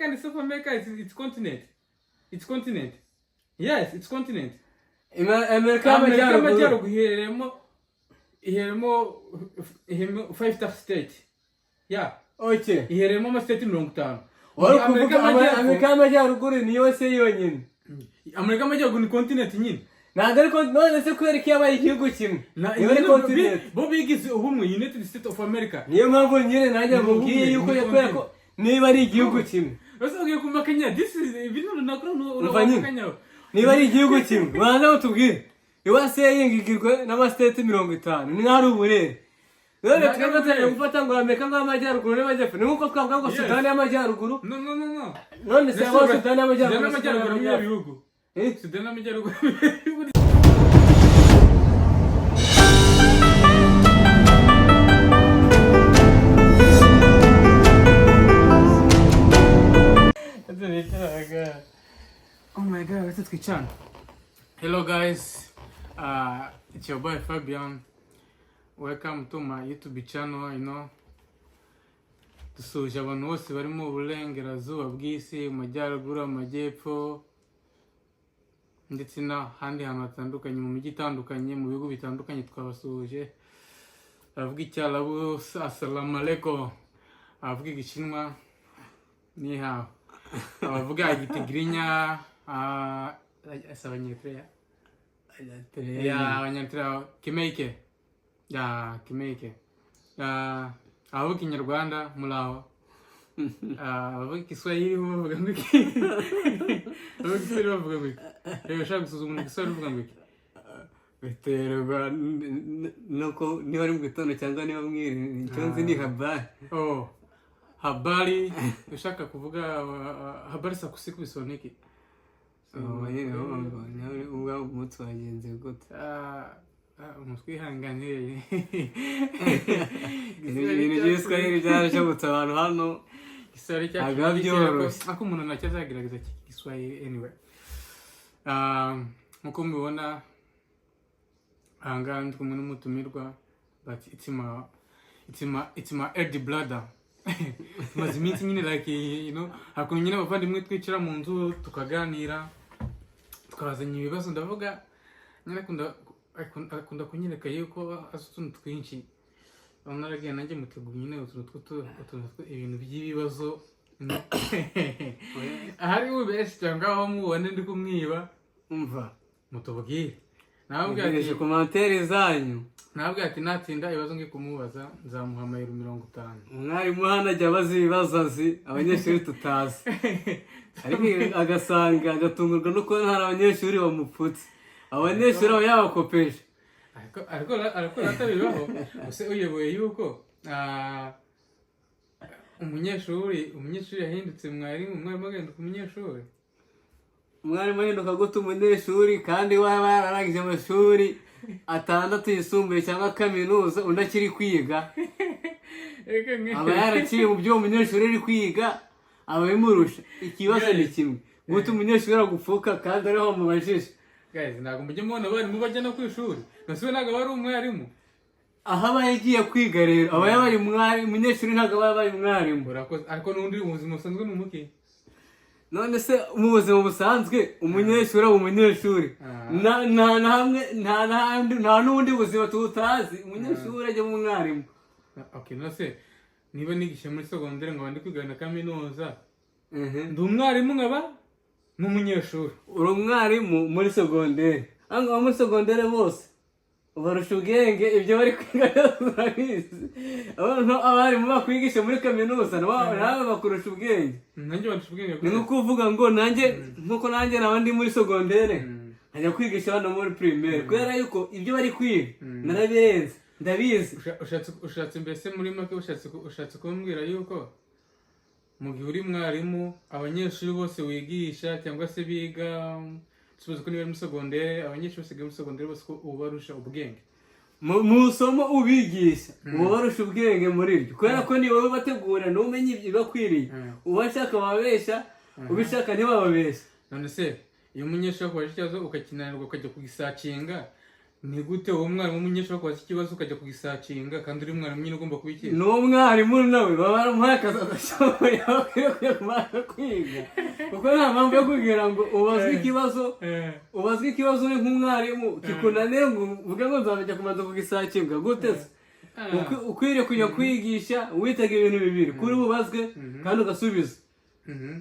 and South America it's continent. It's continent. Yes, it's continent. America Amajyaruguru iheremo 5 state. Yeah. Okay. Iheremo ama state 50. America Amajyaruguru ni yose yonyine. America Amajyaruguru ni continent nyine. Ntabwo none se kwereka yabaye igihugu kimwe. Ni continent. Bo bigize ubumwe United States of America. Niyo mpamvu nyine nanjye mubwiye yuko yakora ko niba ari igihugu kimwe. Basogiye kumakanya this is ibintu nakora no. Niba ari igihugu kimwe. Banza utubwire. Iwase yingigirwe n'amastate 50. Ni nk'ari uburere. None twebwe gufata ngo Amerika nk'amajyaruguru n'amajyepfo. Ni nkuko twavuga ngo Sudani y'amajyaruguru. No. None se abo Sudani y'amajyaruguru y'ibihugu. Sudani y'amajyaruguru. Oh my god, what's this channel? Hello guys, it's your boy Fabian. Welcome to my YouTube channel. Dusuje abantu bose bari mu burengerazuba bw'isi, mu majyaruguru, amajyepfo ndetse n'ahandi hantu hatandukanye, mu mijyi itandukanye, mu bihugu bitandukanye. Twabasuhuje. Abavuga Icyarabu, assalamu alaikum. Abavuga Igishinwa, ni hao. Abavuga Igitigrinya, Abanyatreya. Abanyatreya, Kimeike. Kimeike. Abavuga Ikinyarwanda, muraho. Abavuga Igiswahili bavuga ngo iki? Abavuga Igiswahili bavuga ngo iki? Reba ushaka gusuzuma Igiswahili uvuga ngo iki? Biterwa nuko niba ari mu gitondo cyangwa niba mwiri icyonzi ni habari. Habari ushaka kuvuga habari sa kusiku bisoneke. Uba umutsi wagenze gute? Mutwihanganire. Ibintu by'Igiswahili byarashobotse abantu hano. Igiswahili cyacu ako umuntu ntacyo azagerageza Igiswahili anyway. Nkuko mubibona ahangaha ndi kumwe n'umutumirwa, but it's my elder brother. Maze iminsi nyine like hakuntu nyine abavandimwe twicara mu nzu tukaganira tukabazanya ibibazo, ndavuga nyine akunda kunyereka yuko azi utuntu twinshi. Naragiye nanjye muteguye nyine utuntu ibintu by'ibibazo. Ahari ubeshye cyangwa aho mubone ndi kumwiba umva mutubwire. Nababwiye commentaire zanyu. Nababwiye ati natinda ibibazo ngiye kumubaza nzamuha amayero 50. Umwarimu hano ajya abaza ibibazo azi abanyeshuri tutazi. Ariko agasanga agatungurwa no kuba hari abanyeshuri bamupfutse. Abanyeshuri abo yabakopesha. Ariko atabibaho. Use uyoboye yuko umunyeshuri yahindutse umwarimu agenduka umunyeshuri. Umwarimu ahinduka gute umunyeshuri kandi waba yararangije amashuri 6 yisumbuye cyangwa kaminuza undi akiri kwiga? Aba yaraciye mu byo umunyeshuri ari kwiga aba bimurusha. Ikibazo ni kimwe, gute umunyeshuri aragupfuka kandi ariho mubajije? Guys, ntabwo mujye mubona bari mubajya no kwishuri. Nasuwe ntabwo bari umwarimu. Aha bagiye kwiga rero aba yabaye umwarimu, umunyeshuri ntabwo babaye umwarimu. Ariko n'undi ubuzima busanzwe n'umuki. None se mu buzima busanzwe umunyeshuri aba umunyeshuri. Nta n'ubundi buzima tutazi. Umunyeshuri ajya mu mwarimu. Okay, nase niba nigisha muri secondaire ngo bandi kwiga na kaminuza. Ndi umwarimu nkaba n'umunyeshuri. Uri umwarimu muri secondaire. Anga muri secondaire bose barusha ubwenge ibyo bari kwiga urabizi. Abantu abarimu bakwigisha muri kaminuza nawe bakurusha ubwenge. Nanjye barusha ubwenge. Ni nko kuvuga ngo nkuko nanjye nabandi muri secondaire ajya kwigisha abana muri primaire kubera yuko ibyo bari kwiga narabirenze ndabizi. Ushatse mbese muri make ushatse kumbwira yuko mu gihe uri mwarimu abanyeshuri bose wigisha cyangwa se biga subiza ko niba muri secondaire abanyeshuri bose muri secondaire bose ubarusha ubwenge mu somo ubigisha ubarusha ubwenge muri ryo kubera ko ni wowe bategura n'umenye ibyo bakwiriye ubashaka babesha ubishaka ntibababesha. None se iyo umunyeshuri akwaje ikibazo ukakinanirwa ukajya kugisacinga ni gute uwo mwarimu w'umunyeshuri wakoze ikibazo ukajya kugisacinga kandi uri mwarimu nyine ugomba kubikira? n'umwarimu nawe baba baramuhaye akazi adashoboye bakwiye kujya kubanza kwiga kuko nta mpamvu yo kugira ngo ubazwe ikibazo uri nk'umwarimu kikunaniye ngo uvuge ngo nzajya kubanza kugisacinga gute se? ukwiriye kujya kwigisha witega ibintu bibiri kuri bubazwe kandi ugasubiza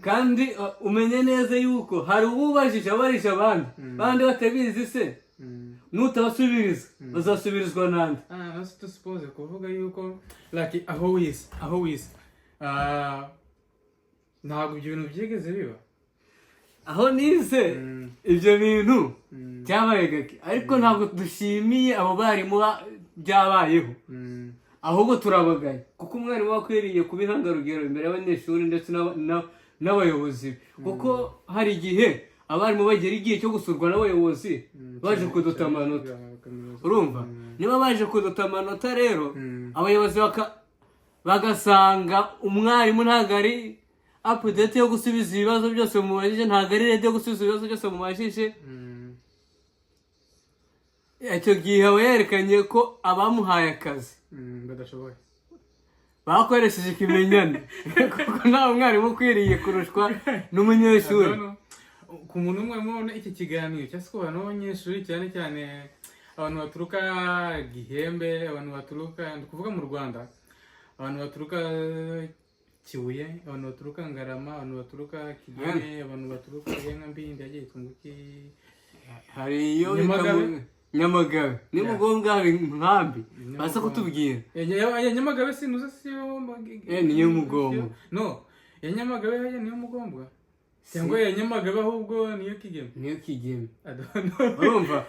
kandi umenye neza yuko hari ububajije abarisha abandi batabizi se nutabasubiriza bazasubirizwa nande. Nasi tusipoze kuvuga yuko like aho wize ntabwo ibyo bintu byigeze biba aho nize ibyo bintu byabaye gake ariko ntabwo dushimiye abo barimu byabayeho ahubwo turabagaye kuko umwarimu wakwiriye kuba intangarugero imbere y'abanyeshuri ndetse n'abayobozi kuko hari igihe abarimu bagera igihe cyo gusurwa n'abayobozi baje kuduta amanota. Urumva niba baje kuduta amanota rero abayobozi bagasanga umwarimu ntabwo ari update yo gusubiza ibibazo byose mubajije, ntabwo ari ready yo gusubiza ibibazo byose mubajije, icyo gihe aba yerekanye ko abamuhaye akazi badashoboye bakoresheje ikimenyane kuko nta mwarimu ukwiriye kurushwa n'umunyeshuri. Ku muntu umwe mubona iki kiganiro cyangwa se ku bantu b'abanyeshuri cyane cyane abantu baturuka Gihembe, abantu baturuka kuvuga mu Rwanda, abantu baturuka Kibuye, abantu baturuka Ngarama, abantu baturuka Kigali, abantu baturuka Mbindi yagiye tunguki hari iyo Nyamagabe ni mugonga nkambi basa kutubwira ya Nyamagabe sinuza siyo niyo mugomba no ya Nyamagabe niyo mugombwa cyangwa ya Nyamagabe ahubwo niyo Kigeme urumva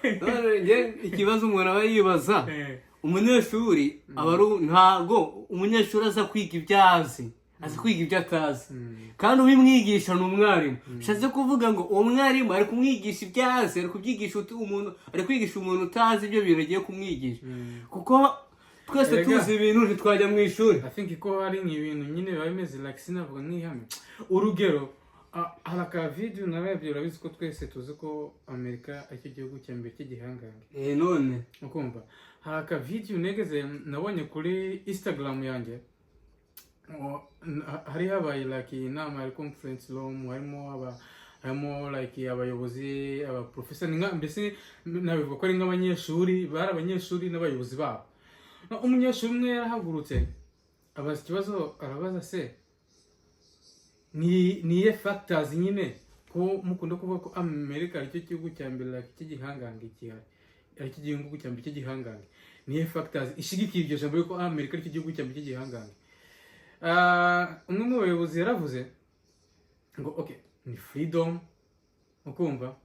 ikibazo umuntu aba yibaza umunyeshuri ntago umunyeshuri aza kwiga ibyo azi kwiga ibyo atazi kandi ubimwigisha ni umwarimu. Bishatse kuvuga ngo uwo mwarimu ari kumwigisha ibyo azi, ari kubyigisha ari kwigisha umuntu utazi ibyo bintu agiye kumwigisha kuko twese tuzi ibintu ntitwajya mu ishuri. I think ko hari ibintu nyine biba bimeze like sinavuga nk'ihame. Urugero hari aka video narebye, urabizi ko twese tuzi ko Amerika ari cyo gihugu cya mbere cy'igihangange none ukumva hari aka video negeze nabonye kuri Instagram yanjye, hari habaye like inama ya conference room, harimo like abayobozi, abaprofessor, mbese nabivuga ko ari nk'abanyeshuri, bari abanyeshuri n'abayobozi babo. Umunyeshuri umwe yarahagurutse abaza ikibazo, arabaza se niye factors nyine ko mukunda kuvuga ko Amerika ari cyo gihugu cya mbere cy'igihangange gihari, ari cyo gihugu cya mbere cy'igihangange, niye factors ishigikira iryo jambo ko Amerika ari cyo gihugu cya mbere cy'igihangange. Umwe mu bayobozi yaravuze ngo okay ni freedom ukumva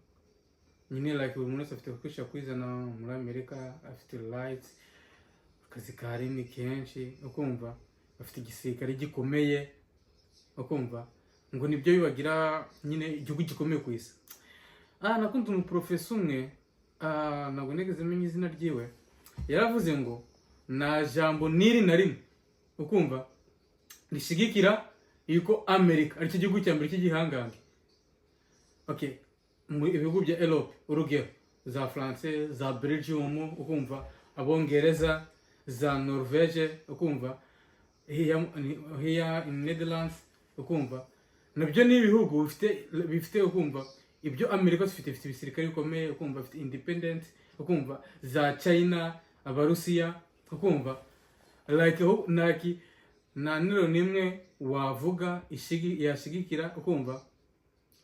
nyine like buri muntu afite kwisha kwizana muri Amerika, afite rights, akazi kari ni kenshi ukumva, afite igisirikare gikomeye ukumva ngo nibyo bibagira nyine igihugu gikomeye ku isi. Nakunda umuprofessor umwe ntabwo negeze menya izina ryiwe, yaravuze ngo na jambo niri na rimwe ukumva rishigikira yuko Amerika ari cyo gihugu cya mbere cy'igihangange. Okay, mu bihugu bya Europe urugero za France, za Belgium ukumva, abongereza, za Norvege ukumva, here in Netherlands ukumva, nabyo ni ibihugu bifite ukumva ibyo Amerika ifite ibisirikare bikomeye ukumva, bifite independent ukumva, za China, Abarusiya ukumva, like nta nero nimwe wavuga yashigikira ukumva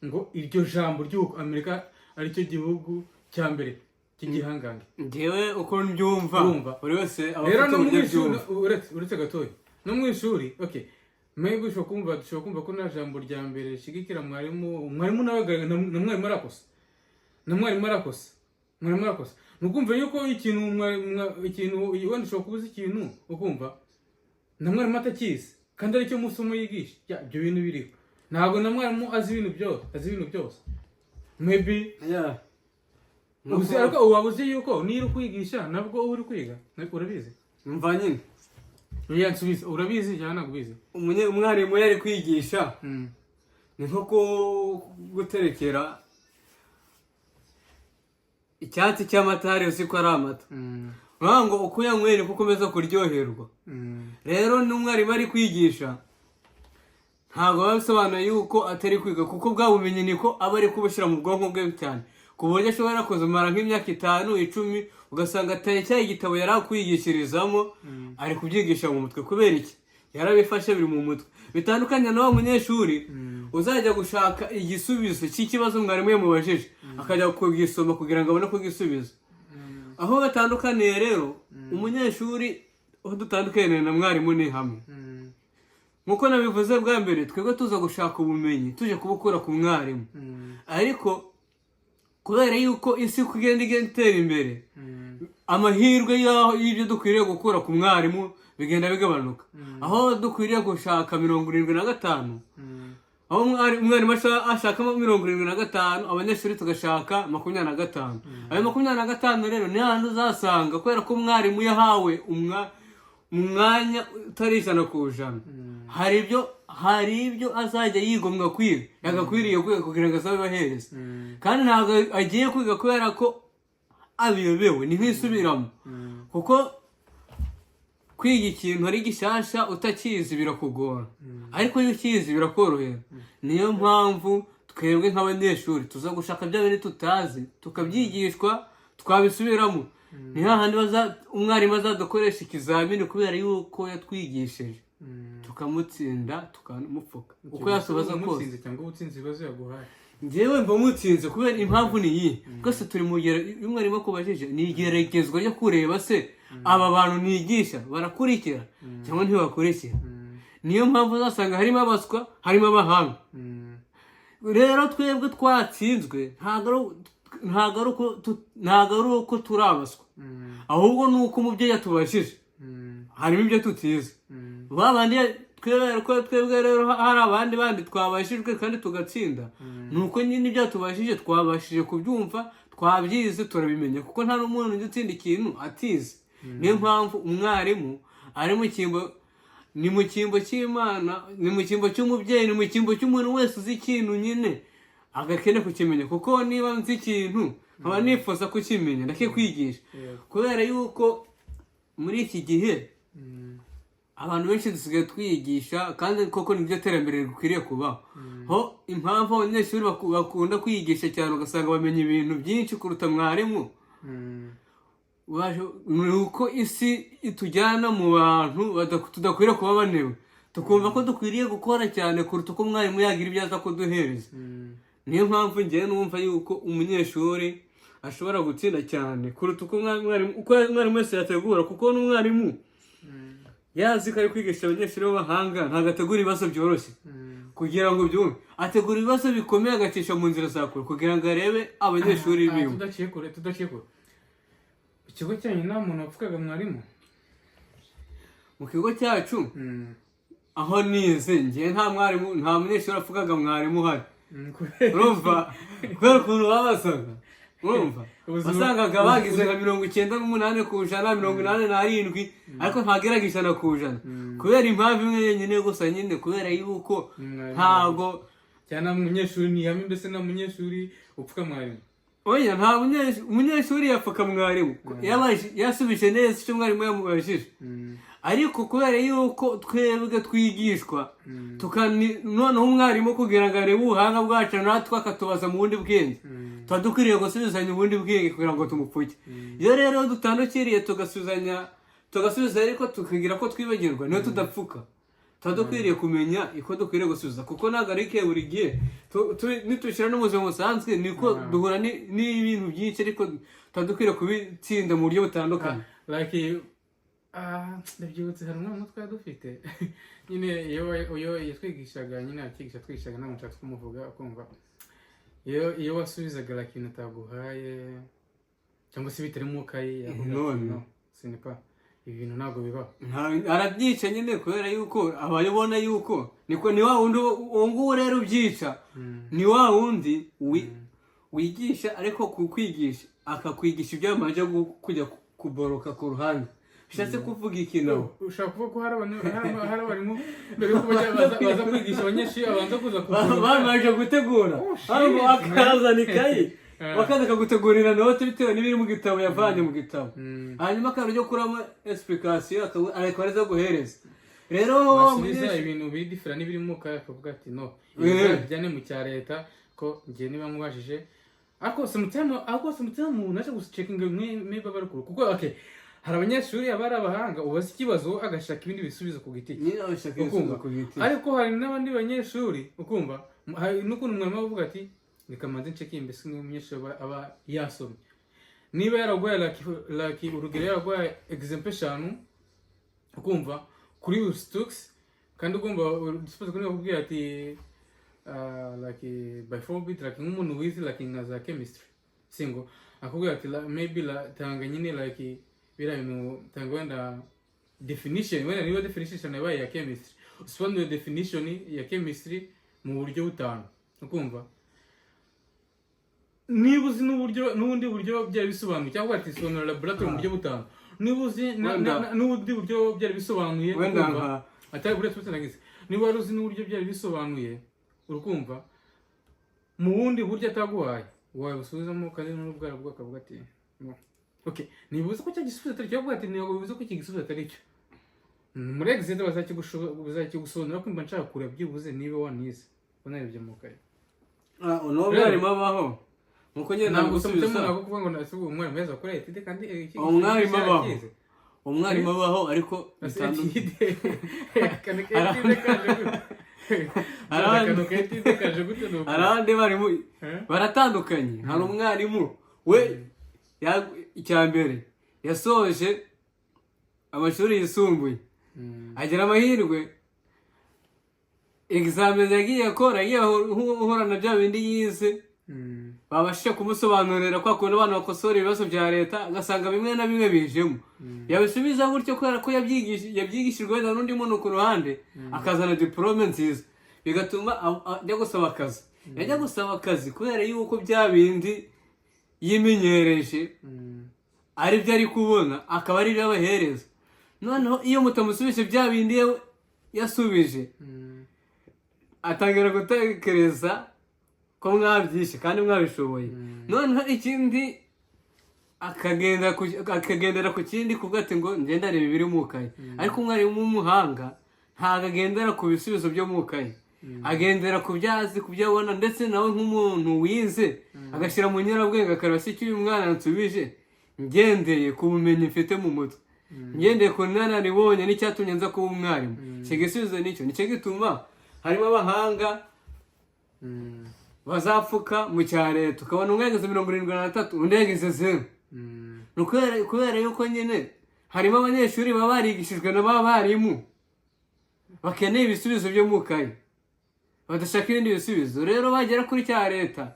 ngo iryo jambo ry'uko Amerika ari cyo gihugu cya mbere cy'igihangange. Ngewe uko mbyumva buri wese rero no mu ishuri uretse gatoya no mu ishuri okay maybe ushobora kumva ko nta jambo rya mbere rishigikira mwarimu nawe na mwarimu arakosa nukumva yuko ikintu wenda ushobora kubuza ikintu ukumva na mwarimu atakizi kandi aricyo musomo yigisha, ibyo bintu biriho. Ntabwo na mwarimu azi ibintu byose maybe ariko waba uzi yuko niba kwigisha nabwo uri kwiga urabizi mva nyine nsubiza urabizi cyangwa ntabwo ubizi. Umwarimu yari kwigisha ni nko guterekera icyatsi cy'amata hariya uzi ko ari amata. Urabona ngo uko uyanyweye niko ukomeza kuryoherwa. Rero n'umwarimu ari kwigisha ntabwo aba asobanuye yuko atari kwiga, kuko bwa bumenyi niko aba ari kubushyira mu bwonko bwe cyane, ku buryo ashobora kuzumara nk'imyaka 5, 10 ugasanga ataye cya igitabo yari akwigishirizamo ari kubyigisha mu mutwe. Kubera iki? Yarabifashe biri mu mutwe. Bitandukanye na wa munyeshuri uzajya gushaka igisubizo cy'ikibazo mwarimu yamubajije akajya kugisoma kugira ngo abone kugisubiza. Aho batandukaniye rero, umunyeshuri aho dutandukaniye na mwarimu ni hamwe. Nkuko nabivuze bwa mbere, twebwe tuza gushaka ubumenyi tuje kubukura ku mwarimu, ariko kubera yuko isi kugenda itera imbere, amahirwe y'ibyo dukwiriye gukura ku mwarimu bigenda bigabanuka. Aho dukwiriye gushaka 75, aho umwarimu ashaka 75, abanyeshuri tugashaka 25. Ayo 25 rero ni handi uzasanga, kubera ko umwarimu yahawe umwanya utari 100%. Hari ibyo azajya yigomwa kwiga, yagakwiriye kwiga kugira ngo azabibahereze. Kandi ntabwo agiye kwiga kubera ko abiyobewe, ni nk'isubiramo. Kuko kwiga ikintu ari gishasha utakizi birakugora, ariko iyo ukizi birakorohera. Niyo mpamvu twebwe nk'abanyeshuri tuza gushaka bya bintu tutazi tukabyigishwa twabisubiramo. Ni hahandi umwarimu azadukoresha ikizamini kubera yuko yatwigishije, tukamutsinda tukamupfuka uko yasubaza kose. Njyewe mba mutsinze kubera impamvu ni iyi: twese turi mu umwarimu akubajije ni igeragezwa ryo kureba se aba bantu nigisha barakurikira cyangwa ntibakurikira. Niyo mpamvu uzasanga harimo abaswa, harimo abahanga. Rero twebwe twatsinzwe ntago ari uko turabaswa, ahubwo ni uko umubyeyi yatubashije harimo ibyo tutize. Babandi twebwe rero hari abandi twabashijwe kandi tugatsinda, nuko nyine ibyo tubashije twabashije kubyumva, twabyize, turabimenya, kuko nta n'umuntu utsinda ikintu atize. Niyo mpamvu umwarimu ari mu cyimbo, ni mu cyimbo cy'Imana, ni mu cyimbo cy'umubyeyi, ni mu cyimbo cy'umuntu wese uzi ikintu nyine agakene kukimenya. Kuko niba nzi ikintu nkaba nifuza kukimenya ndakikwigisha, kubera yuko muri iki gihe abantu benshi dusigaye twiyigisha, kandi koko nibyo terambere rikwiriye kubaho. Ho impamvu abanyeshuri bakunda kwiyigisha cyane ugasanga bamenya ibintu byinshi kuruta mwarimu, nuko isi itujyana mu bantu tudakwiriye kuba banewe, tukumva ko dukwiriye gukora cyane kuruta uko mwarimu yagira ibyo aza kuduhereza. Niyo mpamvu njyewe numva yuko umunyeshuri ashobora gutsinda cyane kuruta uko mwarimu wese yategura, kuko n'umwarimu yazi ko ari kwigisha abanyeshuri b'abahanga ntabwo ategura ibibazo byoroshye kugira ngo byumve, ategura ibibazo bikomeye agacisha mu nzira za kure kugira ngo arebe abanyeshuri biwe. Tudaciye kure, ikigo cyanyu nta muntu wapfukaga mwarimu? Mu kigo cyacu aho nize njye nta munyeshuri apfukaga mwarimu uhari. Urumva kubera ukuntu babasaga, urumva wasangaga bagize nka 98 ku ijana, 87, ariko ntageraga 100%, kubera impamvu imwe yenyine gusa, nyine kubera yuko ntabwo cyane umunyeshuri ni hamwe. Mbese na munyeshuri upfuka mwarimu? Oya, nta umunyeshuri yapfuka mwarimu yasubije neza icyo mwarimu yamubajije, ariko kubera yuko twebwe twigishwa noneho umwarimu kugira ngo arebe ubuhanga bwacu natwe akatubaza mu bundi bwenge, tuba dukwiriye gusubizanya ubundi bwenge kugira ngo tumupfuke. Iyo rero dutandukiriye tugasubiza ariko tukigira ko twibagirwa, niyo tudapfuka. Tuba dukwiriye kumenya iko dukwiriye gusubiza, kuko ntabwo ari ke buri gihe nitushyira n'ubuzima busanzwe niko duhura n'ibintu byinshi, ariko tuba dukwiriye kubitsinda mu buryo butandukanye. Ndabyibutse hari umwana twari dufite nyine iyo yatwigishaga, nyine akigisha twigishaga, ntabwo nshaka kumuvuga, ukumva iyo wasubizaga ikintu ataguhaye cyangwa se bitari mu kayi no sinipa, ibi bintu ntabwo bibaho. Arabyica nyine kubera yuko abayobona yuko niko ni wa wundi nguwo rero ubyica, ni wa wundi wigisha ariko kukwigisha akakwigisha ibyo yamaze kujya kuboroka ku ruhande. Bishatse kuvuga ikintu, ushaka kuvuga ko hari abarimu mbere yuko baza kwigisha abanyeshuri abanza kuza bamaze gutegura, hano akazana ikayi wakaza akagutegurira note bitewe n'ibiri mu gitabo yavanye mu gitabo, hanyuma akarujya kuramo explication akaza guhereza. Rero wasubiza ibintu biri different n'ibiri mu kaye akavuga ati no bijyane mu cya leta ko ngiye niba mubajije ako sometimes naje gucekinga maybe barukuru kuko okay hari abanyeshuri abari abahanga ubaza ikibazo agashaka ibindi bisubizo ku giti ariko hari n'abandi banyeshuri ukumva n'ukuntu mwarimu avuga ati reka manze ncekinge mbese n'umunyeshuri aba yasomye niba yaragwaye like urugero yaragwaye example 5 ukumva kuri Stux kandi ugomba suppose ko nakubwira ati like by 4 bit like nk'umuntu wize like nka za chemistry singo akubwira ati maybe tanga nyine like bira bintu tanga wenda definition wenda niba definition yabaye ya chemistry usobanura definition ya chemistry mu buryo butanu ukumva niba uzi n'ubundi buryo byari bisobanuye cyangwa ati sobanura laboratory mu buryo butanu niba uzi n'ubundi buryo byari bisobanuye ukumva atari buryo tunagize niba wari uzi n'uburyo byari bisobanuye urukumva mu wundi buryo ataguhaye wabusubizamo kandi n'ubwara bwo akavuga ati okay nibuze ko cyagisubiza atari cyo ati niyo bivuze ko cyagisubiza atari cyo muri exit bazakigusobanura ko mba nshaka kure byibuze niba wanize unarebye mu kaye no bari mabaho nuko nyine nagusubiza nako kuvuga ngo nasubiye umwari meza akora etide kandi umwarimu abaho ariko bitandukanye arabandi barimu baratandukanye. Hari umwarimu we icyambere yasoje amashuri yisumbuye agira amahirwe examen yagiye akora uhura na bya bindi yize babashije kumusobanurira kwa kuntu abantu bakosora ibibazo bya leta agasanga bimwe na bimwe bijemo yabisubiza gutyo kubera ko yabyigishijwe n'undi muntu ku ruhande akazana diplome nziza bigatuma ajya gusaba akazi. Yajya gusaba akazi kubera yuko bya bindi yimenyereje ari byo ari kubona akaba ari byo abahereza. Noneho iyo mutamusubije bya bindi yasubije atangira gutekereza ko mwabyishe kandi mwabishoboye. Noneho ikindi akagendera ku kindi kuvuga ati ngo ngenda reba ibiri mu kaye. Ariko umwarimu w'umuhanga ntabwo agendera ku bisubizo byo mu kaye, agendera ku byazi ku byo abona, ndetse nawe nk'umuntu wize agashyira mu nyurabwenge akareba se icyo uyu mwana ansubije ngendeye ku bumenyi mfite mu mutwe, ngendeye ku nararibonye n'icyatumye nza kuba umwarimu. Icyo gisubizo nicyo gituma harimo abahanga bazapfuka mu cya leta ukabona umwe yagize 73 undi yagize 0. Kubera yuko nyine harimo abanyeshuri baba barigishijwe n'abarimu bakeneye ibisubizo byo mu kaye badashaka ibindi bisubizo. Rero bagera kuri cya leta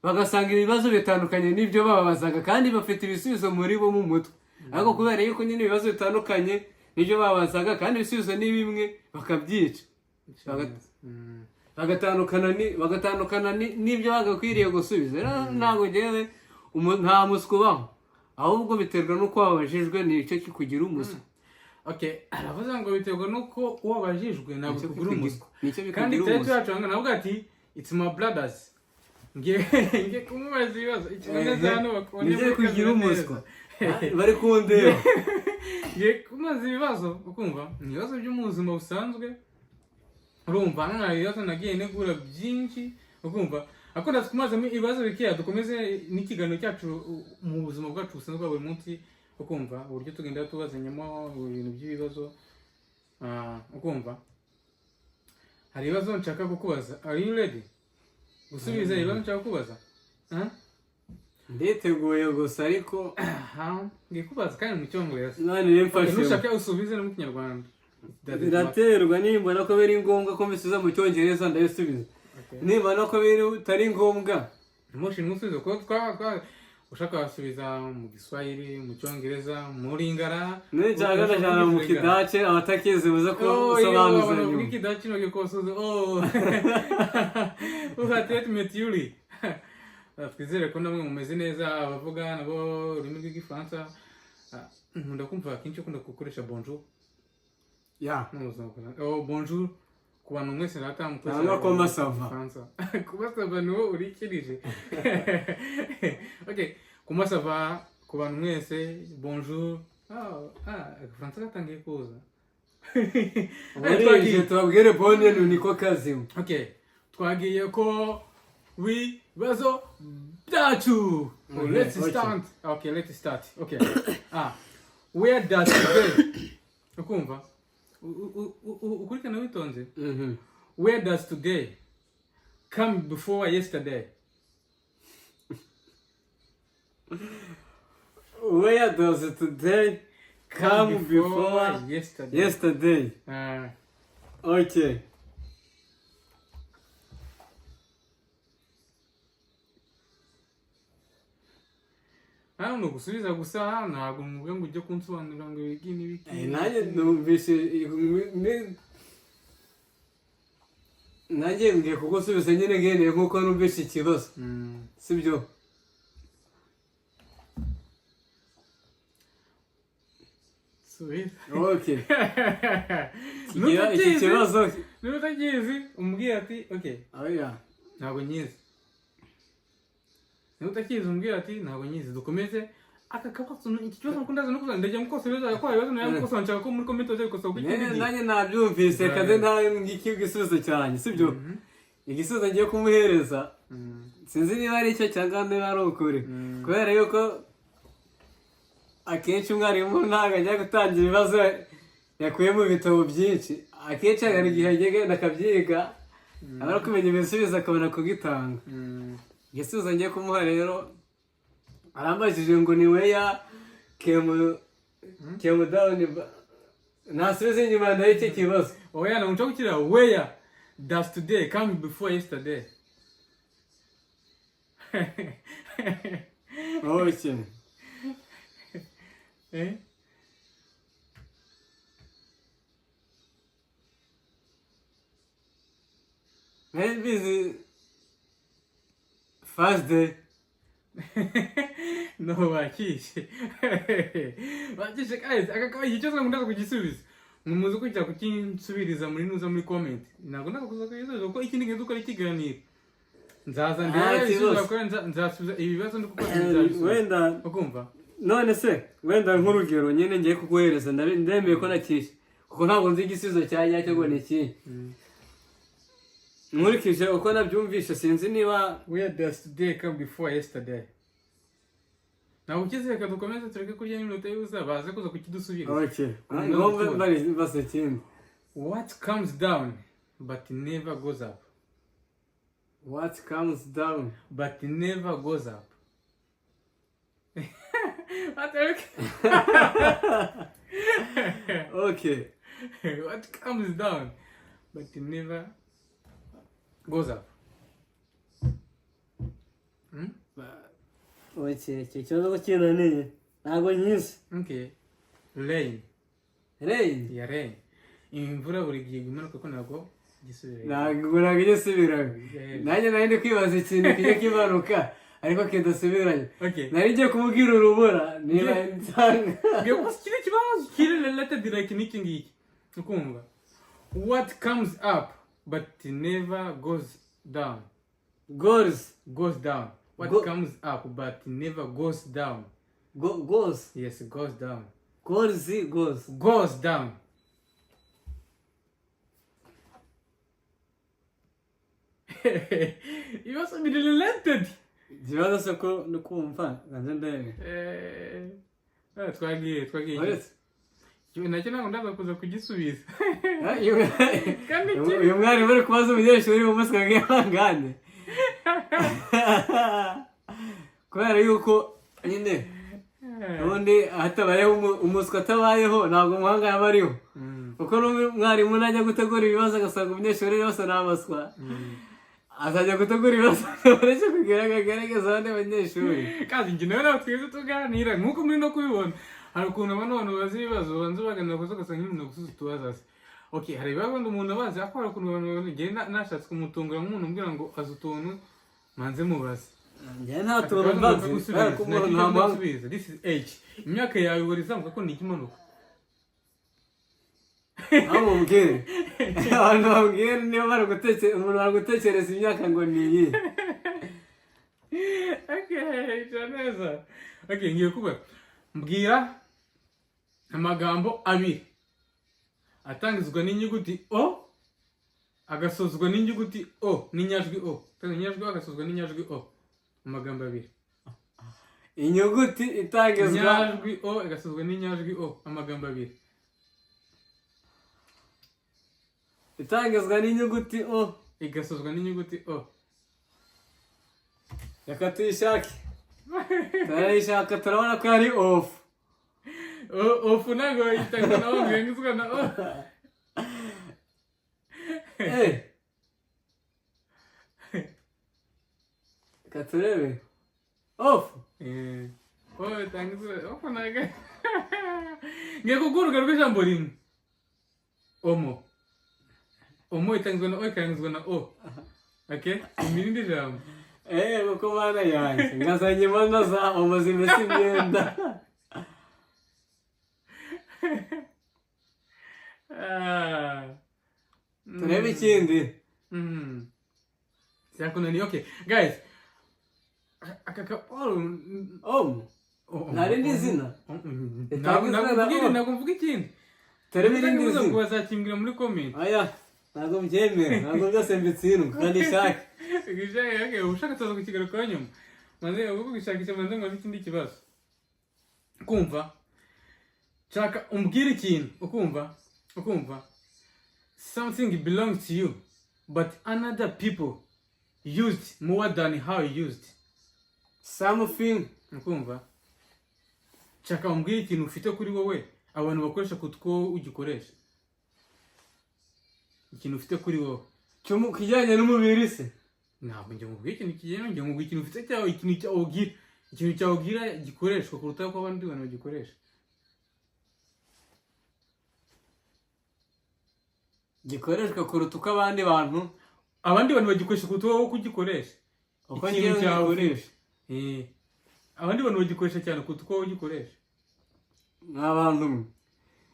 bagasanga ibibazo bitandukanye n'ibyo bababazaga kandi bafite ibisubizo muri bo mu mutwe, ariko kubera yuko nyine ibibazo bitandukanye n'ibyo bababazaga kandi ibisubizo ni bimwe bakabyica bagatandukana n'ibyo bagakwiriye gusubiza. Rero ntabwo ngewe nta muswa ubaho, ahubwo biterwa n'uko wabajijwe nicyo kikugira umuswa. Okay, aravuze ngo biterwa n'uko wabajijwe ntabwo kikugira umuswa. Kandi cyari cyacanga navuga ati it's my brothers. Ngiye kumubaza ibibazo ikibazo hano bakone ngiye kugira umuswa bari kundeba. Ngiye kumubaza ibibazo ukumva ibibazo byo mu buzima busanzwe urumva nta ibibazo nagiye negura byinshi ukumva akunda kumazamo ibibazo bikiya dukomeze n'ikiganiro cyacu mu buzima bwacu busanzwe bwa buri munsi ukumva uburyo tugenda tubazanyamo ibintu by'ibibazo ukumva hari ibibazo nshaka kukubaza. Are you ready gusubiza ibibazo nshaka kukubaza? Nditeguye gusa ariko ngiye kubaza kandi mu cyongereza none mfashe nushaka usubize no mu kinyarwanda biraterwa. Nimbona ko biri ngombwa ko mbisubiza mu cyongereza ndabisubiza, nimbona ko bitari ngombwa moshi musubizo ko ushaka wasubiza mu Giswahili, mu Cyongereza, mu Lingala, n'ijana mu Kidace abatakizi buze ko usobanuza nyuma. Mu Kidace no gikosozo uhatete metiyuri. Twizere ko namwe mumeze neza abavuga nabo ururimi rw'igifaransa. Nkunda kumva akenshi ukunda gukoresha bonjour. Ya bonjour ku bantu mwese natamukoze Nanga ko masava. kumasava niwo urikirije. Okay, kumasava ku bantu mwese bonjour. Fransa gatangiye kuza. Twagiye tubabwire bonne niko kazi. Okay, twagiye ko bibazo byacu. Let's start. Okay, let's start. Okay. Where does today? Ukumva? Ukurikana witonze? Where does today come before yesterday? Where does today come before yesterday? Okay. Hano gusubiza gusa ntabwo muvuga ngo ujye kunsobanurira ngo ibiki n'ibiki. Nanjye numvise nanjye ngiye kugusubiza nyine ngeneye nkuko numvise ikibazo. Sibyo? Subiza. Okay. Kigira iki kibazo. Nutagizi umbwira ati okay. Oya. Ntabwo nyizi. Nutakizi umbwira ati ntabwo nyizi. Dukomeze aka kabazo iki kibazo nkundaza no kuzana ndajya mukosoreza ko ibibazo nayo mukosanca ko muri comment oje gukosa uko ikindi. Nanjye nabyumvise kaze nta ngiki gisubizo cyane. Sibyo? Igisubizo ngiye kumuhereza. Sinzi niba ari icyo cyangwa niba ari ukuri. Kubera yuko akenshi umwarimu ntabwo ajya gutangira ibibazo yakuye mu bitabo byinshi. Akenshi hari igihe agenda akabyiga abara kumenya ibisubizo akabona kugitanga. Igisubizo ngiye kumuha rero arambajije ngo ni weya came down. Nasubize inyuma ndaho iki kibazo. Oya na unataka kukira where does today come before yesterday? Okay. Maybe the first day. No bakishe. Bakishe guys akakawa icyo nkundaza kugisubiza. Mumuze kujya kukinsubiriza muri nuza muri comment. Ntabwo ndakuza kuyisubiza ko ikindi gihe dukora ikiganiro. Nzaza nzasubiza ibibazo ndikuko wenda ukumva. None se wenda nk'urugero nyine ngiye kuguhereza ndemeye ko nakishe kuko ntabwo nzi igisubizo cyanya cyo ngo niki. Nkurikije uko nabyumvishe sinzi niba where does today come before yesterday. Ntabwo ukize reka dukomeze tureke kurya n'iminota y'ubusa baze kuza kukidusubira. Okay. Ngombe bari base kimwe. What comes down but never goes up? What comes down but never goes up? Okay. What comes down but never goes up? Okay, kibazo kinaniye. Ntabwo nyizi. Okay. Rain. Rain. Yeah, rain. Imvura buri gihe imanuka ko ntabwo gisubira. Ntabwo gisubira. Nanjye nari kwibaza ikintu kijye kimanuka ariko kidasubiranye. Okay. Nari ngiye kumubwira urubura niba nsanga. Ngiye kiri kibazo kiri related like n'iki ngiki. Ukumva. What comes up but never goes down? Goes down. What comes up but never goes down? Goes. Yes, goes down. Goes down. You must be related. Jibaza soko nukumva ganze ndebe. Twagiye. Nacyo ntabwo ndaza kuza kugisubiza. Uyu mwari bari kubaza umunyeshuri mu munsi kagiye bangane. Kubera yuko nyine ubundi hatabayeho umuswa atabayeho ntabwo umuhanga yaba ariho. Kuko n'umwarimu najya gutegura ibibazo agasanga umunyeshuri yose ni amaswa. Azajya gutegura ibibazo baretse kugerageza abandi banyeshuri. Kandi njye nawe nawe twese tuganira nk'uko muri no kubibona. Hari ukuntu abantu bazi ibibazo banze baganira gusa ugasanga nk'ibintu gusubiza utubazo. Okay, hari ibibazo ngo umuntu abazi akora ukuntu abantu ngenda nashatse kumutungura nk'umuntu umbwira ngo azi utuntu manze mubaze. Njye nta tuntu mbazi. This is age. Imyaka yawe warizamuka ko ni ikimanuka. bamubwire abantu bambwire niba bari gutekereza umuntu bari gutekereza imyaka ngo ni iyi. Okay, neza. Okay, ngiye kuba mbwira amagambo abiri atangizwa n'inyuguti o agasozwa n'inyuguti o n'inyajwi o. Inyajwi o agasozwa n'inyajwi o. Amagambo abiri. Inyuguti itangizwa inyajwi o igasozwa n'inyajwi o. Amagambo abiri. Itangizwa n'inyuguti o igasozwa n'inyuguti o. Reka tuyishake. Turayishaka turabona ko ari off. Ofu ntabwo itangizwa na o ngengizwa na o. Reka turebe. Off. O itangizwa ofu ntabwo. Ngiye kuguruka rw'ijambo rimwe. Omo. Omo itangizwa na o ikangizwa na o. Okay? Imirindi jambo. Kuko bana yanjye ngazanye imana za omo zimese imyenda. Turebe ikindi. Cyakunaniye. Okay, guys. Omo. Nta rindi zina. Ntabwo mvuga ikindi. Turebe irindi zina. Bazakimbwira muri comment. Aya, ntabwo mbyemera. Ntabwo byose mbitsindwa kandi shake. Okay, ushaka tuza kukigarukaho nyuma. Maze uko gushakisha manze ngo n'ikindi kibazo. Kumva? Chaka umbwira ikintu, ukumva? Something belongs to you, but another people used more than how you used. Something. Ukumva? Chaka umbwira ikintu ufite kuri wowe, abantu bakoresha kutwo ugikoresha. Ikintu ufite kuri wowe. Cyo kijyanye n'umubiri se. Ntabwo njye mubwira ikintu kijyanye, njye mubwira ikintu ufite cyawe, ikintu cyawugira. Ikintu cyawugira gikoreshwa kuruta ko abandi bantu bagikoresha. Gikoreshwa kuruta uko abandi bantu bagikoresha kuruta wowe kugikoresha. Uko ngiye ngikoresha. Abandi bantu bagikoresha cyane kuruta uko wowe ugikoresha. N'abantu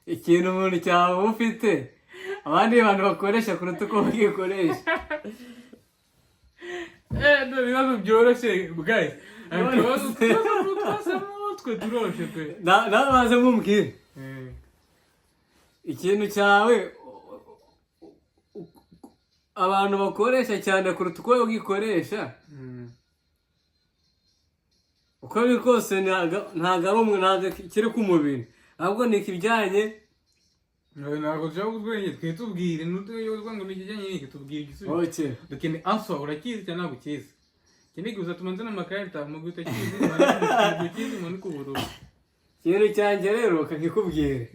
ikintu umuntu cyawe ufite abandi bantu bakoresha kuruta uko bagikoresha. Ibibazo byoroshye guys. Ibibazo twasamo twe turoroshye pe. Nabaze mumbwire. Ikintu cyawe abantu bakoresha cyane kuruta uko ugikoresha. Uko biri kose ntabwo ari umwe, ntabwo kiri ku mubiri, ahubwo ni ikijyanye. Ntabwo dushaka kutwenge twe tubwire n'utuyozwa ngo nikijyanye n'iki tubwire igisubizo. Okay. Dukene answer urakizi cyane ntabwo ukizi. Kindi gusa tumanze n'amakarita mu guhita kizi mu kizi mu n'ubururu. Ikintu cyanjye rero kakikubwire.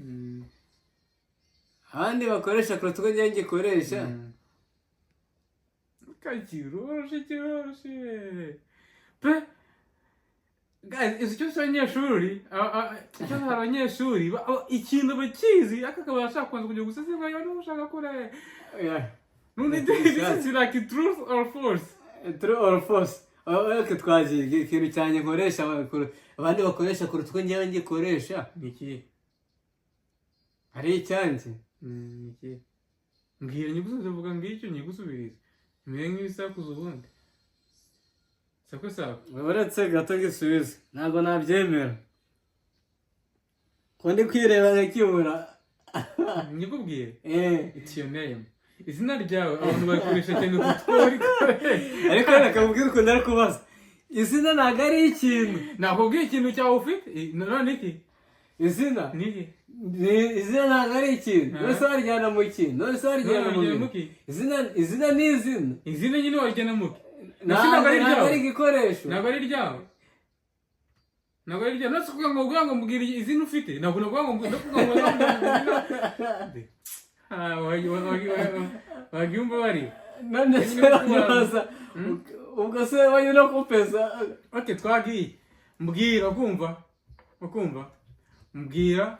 Abandi bakoresha kuruta uko njye ngikoresha. Kiroroshye. Pe guys, icyo cy'abanyeshuri, abanyeshuri ikintu bakizi akakabasha kwanza kujya gusesengura y'abantu ushaka kure. None this is like truth or false. True or false. Okay, twagiye ikintu cyane nkoresha abandi bakoresha kuruta uko njye ngikoresha. Niki? Ari icyanjye. Niki? Mbwira nyigusubiza vuga ngicyo nyigusubiriza. Mwe nk'ibisakuza ubundi. Sako. Uretse gato gisubiza. Ntabwo nabyemera. Ko ndi kwireba nkakibura. Nyikubwiye? It's your name. Izina ryawe abantu bakoresha cyane kutwori. Ariko nakabwira uko ndari kubaza. Izina ntabwo ari ikintu. Nakubwiye ikintu cyawe ufite? None iki? Izina? Niki? Izina ntabwo ari ikintu. Nose warijyana mu kintu. Nose warijyana mu kintu. Izina ni izina. Izina nyine warijyana mu kintu. Ntabwo ari igikoresho. Ntabwo ari ryawe. Nose kuvuga ngo mbwira izina ufite. Ntabwo navuga ngo wagiumba bari. None se wagibaza. Ubwo se wayo no kupeza. Okay, twagiye. Mbwira ukumva. Mbwira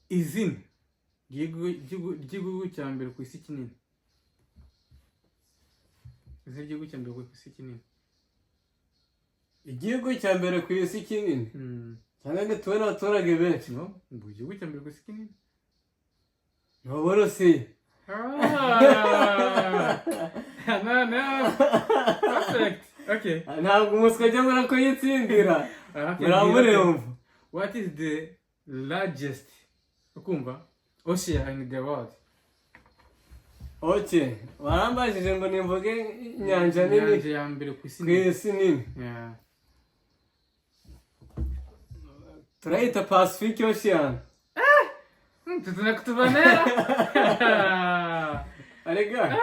izina ry'igihugu cya mbere ku isi kinini. Izina ry'igihugu cya mbere ku isi kinini. Igihugu cya mbere ku isi kinini. Cyangwa ngo tuwe n'abaturage benshi. No, igihugu cya mbere ku isi kinini. ni Uburusiya. Ah. No. Perfect. Okay. Ntabwo umuswa ajya muri ko yitsindira. Muramuremva. What is the largest ukumva ocean in the world? Okay. Warambajije ngo nimvuge inyanja nini. Inyanja ya mbere ku isi. Ku isi nini. Yeah. Turayita Pacific Ocean. Tunakutubanera. Arega.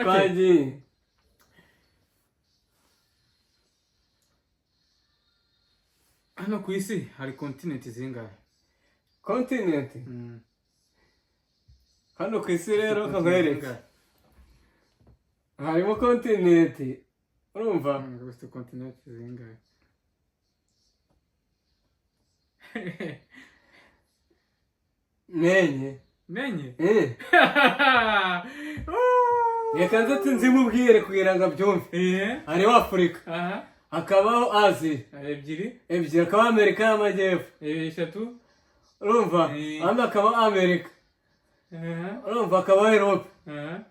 Twagiye. Hano ku isi hari continent zingahe? Continent. Hano ku isi rero kabereka. Harimo continent. Urumva? Gusa continent zingahe? Menye. Reka nze nzimubwire kugira ngo abyumve. Hariho Afurika. Hakabaho Aziya. Ebyiri. Hakabaho Amerika y'Amajyepfo. 3. Urumva? Hano hakabaho Amerika. Urumva hakabaho Europe.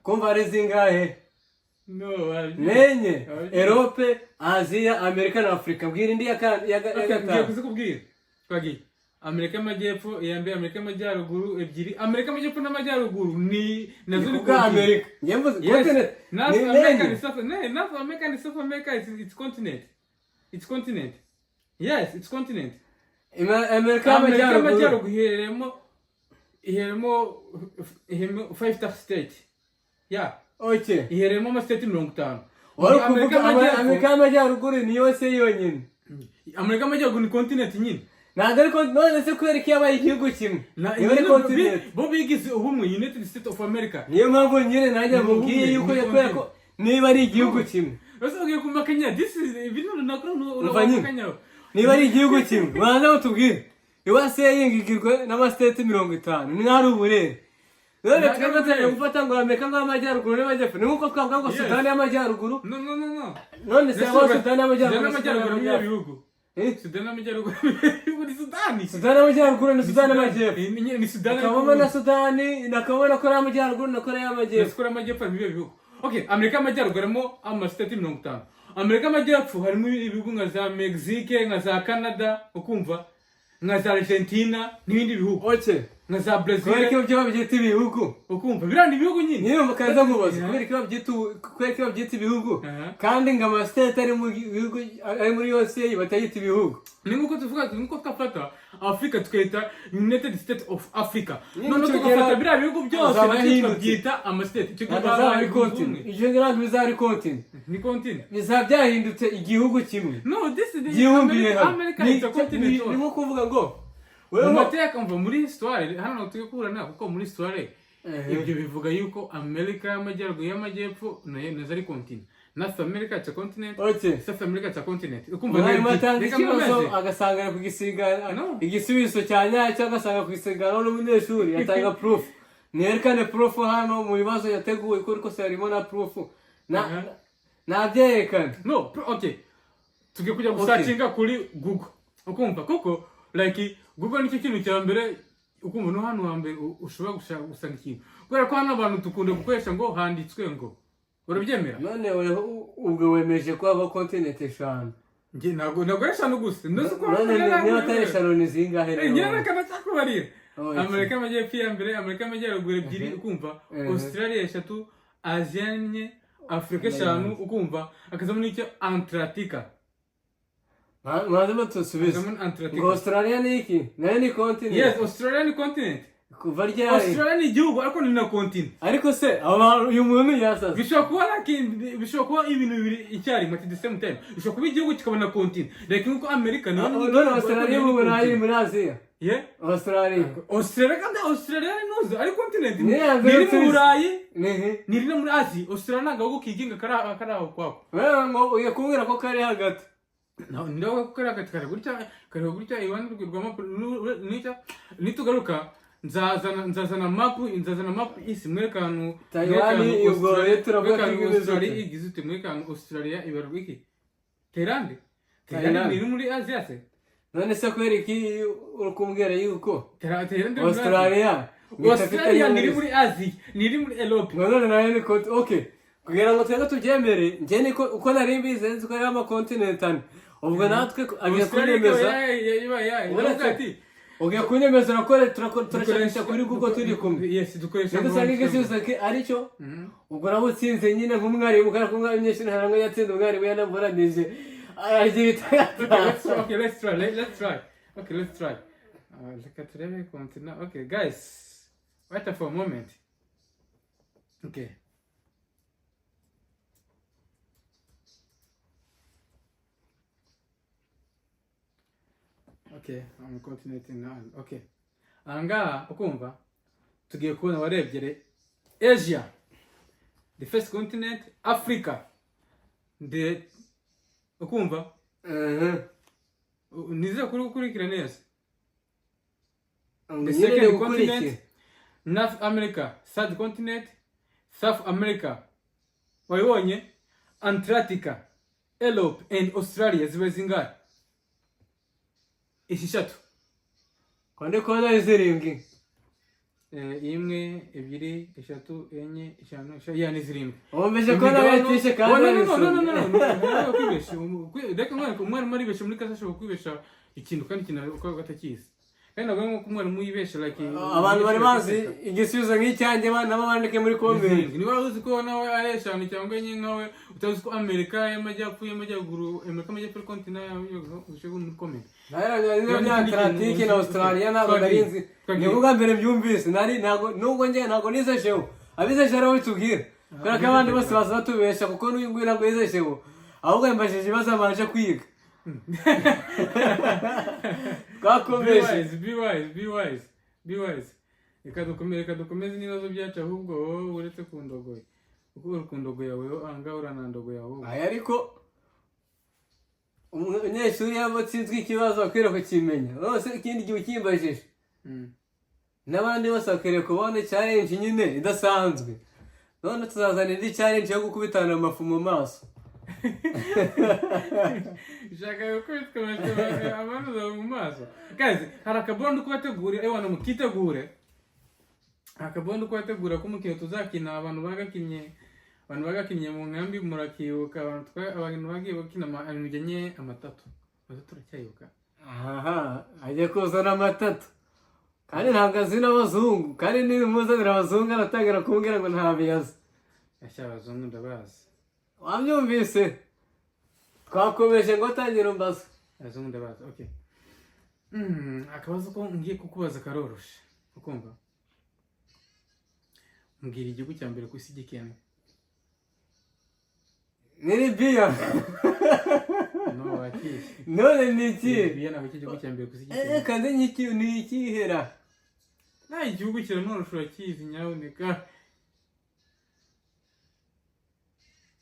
Kumva ari zingahe? Menye. Europe, Aziya, Amerika na Afurika. Bwira indi ya gatanu. Kubwira. Twagiye. Amerika y'Amajyepfo, iya mbere Amerika y'Amajyaruguru, ebyiri. Amerika y'Amajyepfo n'Amajyaruguru ni nazo ni kuvuga Amerika. North America and South America it's continent. It's continent. Yes, it's continent. Amerika y'Amajyaruguru iheremo 5 states. Yeah. Okay. Iheremo ama state 50. Wari kuvuga Amerika y'Amajyaruguru ni yose yonyine. Amerika y'Amajyaruguru ni continent nyine. Ntabwo ariko none se kubera ko yabaye igihugu kimwe. Niyo continent. Bo bigize ubumwe United States of America. Niyo mpamvu nyine nanjye mubwiye yuko yakora ko niba ari igihugu kimwe. Basogiye kumakanya this is ibintu nakuru Kenya. Niba ari igihugu kimwe. Banza utubwire. Iwase yingikirwe n'amastate 50. Ni nk'ari uburere. None twebwe gufata ngo Amerika y'Amajyaruguru n'Amajyepfo. Ni nkuko twavuga ngo Sudan y'Amajyaruguru. No. None se abo Sudan y'Amajyaruguru ni ibihugu. Sudan y'Amajyaruguru ni Sudani. Sudan y'Amajyaruguru ni Sudan y'Amajyepfo. Ni Sudan. Kabona na Sudani, nakabona ko y'Amajyaruguru na Korea y'Amajyepfo. Korea y'Amajyepfo ni ibihugu. Okay, Amerika y'Amajyaruguru harimo amastate 50. Amerika y'Amajyepfo harimo ibihugu nka za Mexique, nka za Canada, ukumva? Nka za Argentina n'ibindi bihugu. Okay. Nka za Brazil. Kubera ko byo babyita ibihugu. Ukumva? Birandi ibihugu nyine. Niyo mukaza mubaza. Kubera ko babyita ibihugu. Kandi ngo amastate ari mu bihugu ari muri yose batayita ibihugu. Ni nkuko tuvuga nkuko twafata Africa tukayita United States of Africa. None tukafata bira bihugu byose babyita amastate. Icyo bizaba continent. Icyo ngira bizaba continent. Ni continent. Bizaba byahindutse igihugu kimwe. No, this is the America is a continent. Ni nko kuvuga ngo wewe mateka umva muri histoire hano tugikurana kuko muri histoire ibyo bivuga yuko Amerika y'Amajyaruguru nazo ari continent. North America it's a continent. Okay. South America it's a continent. Ukumva ikibazo agasanga kugisigana igisubizo cyanya cyangwa agasanga kugisigana n'umunyeshuri yatanga proof. Nerekane proof hano mu bibazo yateguye ko se harimo na proof. Nabyerekana. No, okay. Tugiye kujya gusearchinga kuri Google. Ukumva kuko like Google nicyo kintu cya mbere ukumva no hano hambere ushobora gusanga ikintu. Kubera ko hano abantu tukunda gukoresha ngo handitswe ngo. Urabyemera? None ubwo wemeje ko aba continent eshanu. Nge ntabwo eshanu gusa. None niba atari eshanu ni zingahe rero? Nge nakana cyakubarira. Amerika y'Amajyepfo ya mbere, Amerika y'Amajyaruguru ebyiri ukumva, Australia 3, Asia 4, Afrika 5 ukumva, akazamo n'icyo Antarctica. Mazima tusubize. Ngo Australia ni iki? Nayo ni continent. Yes, Australia ni continent. Kuva ryari? Australia ni igihugu ariko ni na continent. Ariko se uyu muntu yasaza. Bishobora kuba ibintu bibiri icyarimwe at the same time. Bishobora kuba igihugu kikaba na continent. Like nkuko America no Australia mu Burayi muri Asia. Yeah? Australia kandi Australia ni noze ari continent. Ni mu Burayi. Ni muri Asia. Australia nagaho kiginga karaho kwako. Wewe ngo uyakubwira ko kari hagati. Ndaho kari hagati kare gutya iwanyu rw'ama nitugaruka nzazana mapu isi mwerekanu Taiwan ubwo turavuga ko Australia igize ute mwerekanu Australia ibarwa iki Thailand ni muri Asia se none se kweri ki urukumbwira yuko Australia Australia niri muri Asia niri muri Europe none nayo ni okay kugira ngo twebwe tubyemere njye niko uko nari mbizi nzi ko ari amakontinent ane ubwo natwe agiye kunemeza ugiye kunemeza turashakisha kuri Google turi kumwe yes dukoresha dusanga igisubizo aricyo ubwo nabo utsinze nyine nk'umwarimu kandi kumwanyeshuri haramwe yatsinze umwarimu yanaburanije okay let's try reka turebe continent okay guys wait for a moment okay okay I'm continuing now okay anga ukumva tugiye kubona warebye Asia the first continent Africa the ukumva nize kurikira neza the second continent North America third continent South America wayibonye Antarctica Europe and Australia zibe zingana ishishatu kwande kona izirindwi imwe ebyiri eshatu enye eshanu yani zirindwi ombeje kona batishe kandi no kwibesha reka umwana muri besha muri kasasho kwibesha ikintu kandi kintu uko gatakizi kandi nabwo nko umwana yibesha like abantu bari bazi igisubizo nk'icyanjye nabo bandike muri comment niba uzi ko nawe ari eshanu cyangwa enye nkawe utazi ko Amerika y'amajyapfu y'amajyaruguru Amerika y'amajyapfu continent ushaka muri comment ni Atlantique na Australia ntabwo narinzi nivuga mbere byumvise nubwo njye ntabwo nizesheho abizesheho bitubwira kubera ko abandi bose baza batubesha kuko n'uyu nguyu ntabwo yizesheho ahubwo yambajije ibibazo amanje kwiga twakomeje be wise reka dukomeze n'ibibazo byacu ahubwo wowe uretse ku ndogoye kuko uri ku ndogo yawe anga uranandogo yawe ariko umunyeshuri yabatsinzwe ikibazo akwiriye kukimenya rwose ikindi gihe ukimbajije n'abandi bose bakwiriye kubona challenge nyine idasanzwe none tuzazana indi challenge yo gukubitana amafu mu maso ushaka gukubitwa amafu mu maso guys hari akabondo kubategura ewana mukitegure akabondo kubategura ko umukino tuzakina abantu bagakinnye mu nkambi murakibuka abantu bagiye bakina amajyanye amatatu turacyayibuka ajya kuzana amatatu kandi ntabwo azi n'abazungu kandi n'ibimuzanira abazungu aratangira kumbwira ngo ntabiyazi ashya abazungu ndabazi wabyumvise twakomeje ngo tangira umbaza abazungu ndabazi okay akabazo ko ngiye kukubaza karoroshe ukumva mbwira igihugu cya mbere ku isi gikennye ni Libya no wakishi none ni iki Libya ntabwo igihugu cya mbere ku isi gikennye kandi ni ikihera nta igihugu kiranoroshe urakizi nyaboneka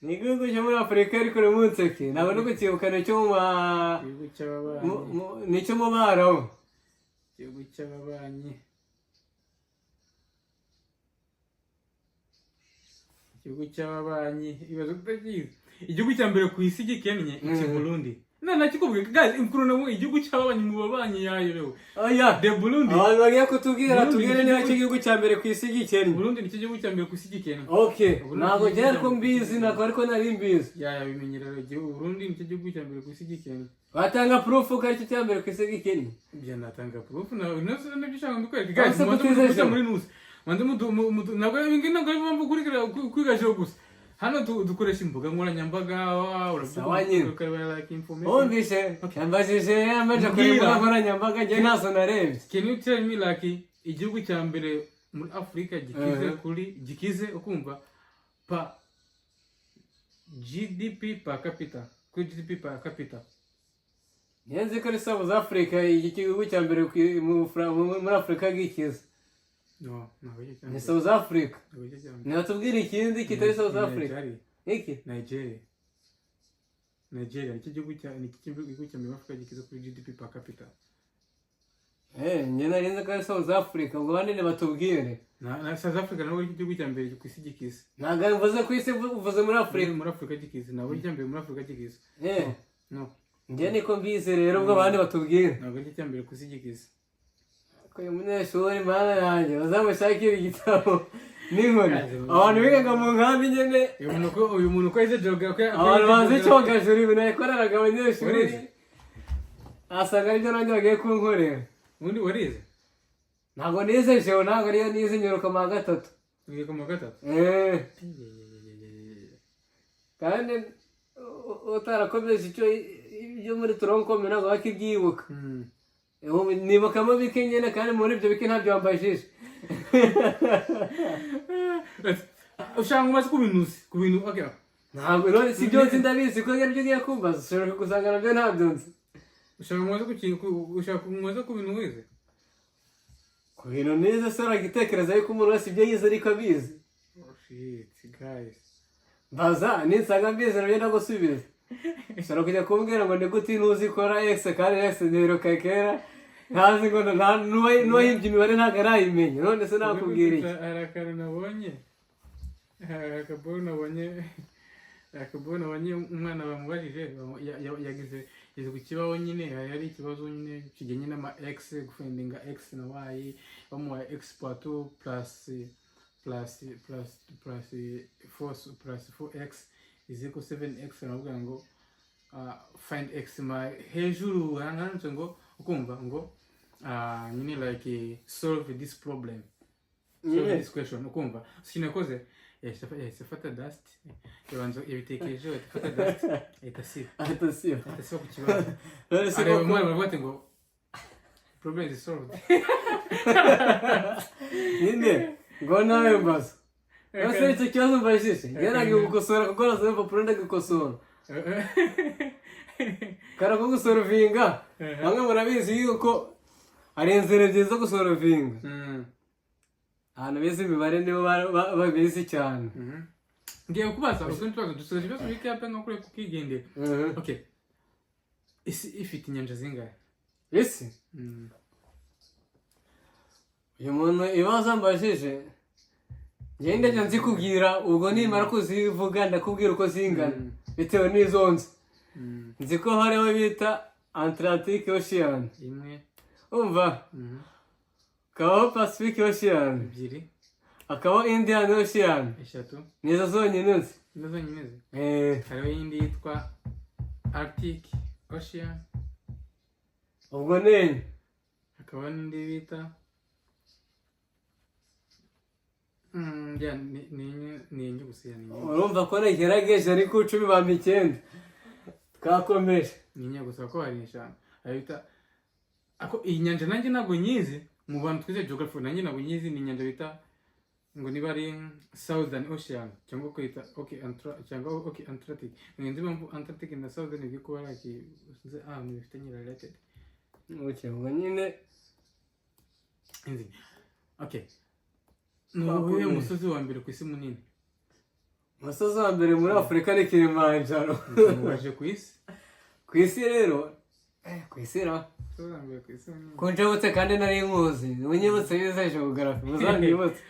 ni igihugu cyo muri Afurika ariko uri munsi ki ntabwo no kukibukana cyo igihugu cy'ababanyi nicyo mu baraho igihugu cy'ababanyi igihugu cy'ababanyi ibibazo tutakizi igihugu cya mbere ku isi gikennye iki Burundi nakikubwira guys imkuruna igihugu cy'ababanyi mu babanyi yayo rero oya de Burundi abantu bagiye kutubwira tubwire niba cyo gihugu cya mbere ku isi gikennye Burundi ni cyo gihugu cya mbere ku isi gikennye okay ntabwo njye ko mbizi ntabwo ariko nari mbizi bimenyerero igihugu Burundi ni cyo gihugu cya mbere ku isi gikennye watanga proof ko aricyo cya mbere ku isi gikennye bya natanga proof na nose nabishaka ndukwereka guys mwanze muri nusi mwanze ntabwo ibingi ntabwo ari mpamvu kwigajeho gusa hano dukoresha imbuga nkoranyambaga wumvise yambajije yamaze kuri imbuga nkoranyambaga njye ntazo narebye can you tell me like igihugu cya mbere muri Afurika gikize ukumva pa GDP per capita kuri GDP per capita nzi ko ari South Africa iki gihugu cya mbere muri Afurika gikize no ni South Africa natubwira ikindi kitari South Africa iki Nigeria ni igihugu cya mbere Afurika gikize kuri GDP per capita njye nari nzi ko ari South Africa ngo bane batubwire na South Africa nabo ari igihugu cya mbere ku isi gikize ntabwo mvuze ku isi uvuze muri Afurika gikize nabo ari mbere muri Afurika gikize no njye niko mbizi rero ubwo abandi batubwire ntabwo ari mbere ku isi gikize uyu munyeshuri mana yanjye uzamushakira igitabo n'inkoni abantu bigaga mu nkambi nyene uyu muntu ko yize geography abantu bazi icyogajuru ibintu yakoreraga abanyeshuri asanga aribyo nanjye bagiye kunkorera. ubundi warize Ntabwo nize jewe, ntabwo ariyo nize nyiruka mu wa gatatu. wiga mu wa gatatu kandi utarakomeje icyo ibyo muri turonkome ntabwo bakibyibuka. Nibukamo bike nyine kandi muri ibyo bike ntabyo wambajije. ushaka ngo umaze ku bintu okay ntabwo none si byose ndabizi ko ngibyo ugiye kumbaza ushobora gusanga nabyo ntabyo nzi. ushaka ngo umaze ku bintu wize ku bintu nize se uragitekereza yuko umuntu wese ibyo yize ariko abizi. shit guys mbaza ninsanga mbizi nabyo ndagusubiza. ushobora kujya kumbwira ngo ni gute ntuzi ikora x kandi x ntiheruka kera ntazi ngo n'uwahimbye imibare ntabwo arayimenya none se nakubwira iki. hari akantu nabonye akabona nabonye umwana bamubajije yagize ku kibaho nyine hari ikibazo nyine kijyanye n'ama x gufindinga x na y bamuha x pato plus 4x is equal 7x navuga ngo find x ma hejuru hananditse ngo ukumva ngo nyine like solve this problem, solve this question ukumva sinakoze fata dust yabanza ibitekereje fata dust itasiba ku kibazo areba umwana baravuga ngo problem is solved nyine ngo nawe mbaza ese icyo kibazo mbajije yaragiye gukosora kuko nazo impapuro ndagukosora karakugusorovinga bamwe murabizi yuko hari inzira ebyiri zo gusorovinga. ahantu bize imibare nibo babizi cyane. ngiye kubaza utundi tubazo dusoje ibibazo bike yape nka kure kukigendera. Okay, isi ifite inyanja zingahe? isi uyu muntu ibibazo mbajije ngende njya nzikubwira ubwo nimara kuzivuga ndakubwira uko zingana bitewe n'izo nzi. nzi ko hariho bita Atlantic Ocean imwe, umva kabaho Pacific Ocean ebyiri, akabaho Indian Ocean eshatu, nizo zonyine nzi. nizo zonyine nzi. hariho iyindi yitwa Arctic Ocean, ubwo nenye hakaba n'indi bita ni enye gusa ni urumva ko nagerageje ariko 10 bampa 9 twakomeje ni enye gusa ko hari eshanu bita ako iyi nyanja nanjye ntabwo nyizi mu bantu twize geography nanjye ntabwo nyizi. ni inyanja bita ngo niba ari Southern Ocean cyangwa kwita cyangwa Atlantic. nzi mpamvu Atlantic na Southern biri kuba ari bifitanye related. ubwo nyine nzi. Okay, uyu musozi wa mbere ku isi munini? umusozi wa mbere muri Afurika ni Kilimanjaro. waje ku isi? ku isi rero ku isi kunjabutse kandi nari nkuzi unyibutse bize geography muzanyibutse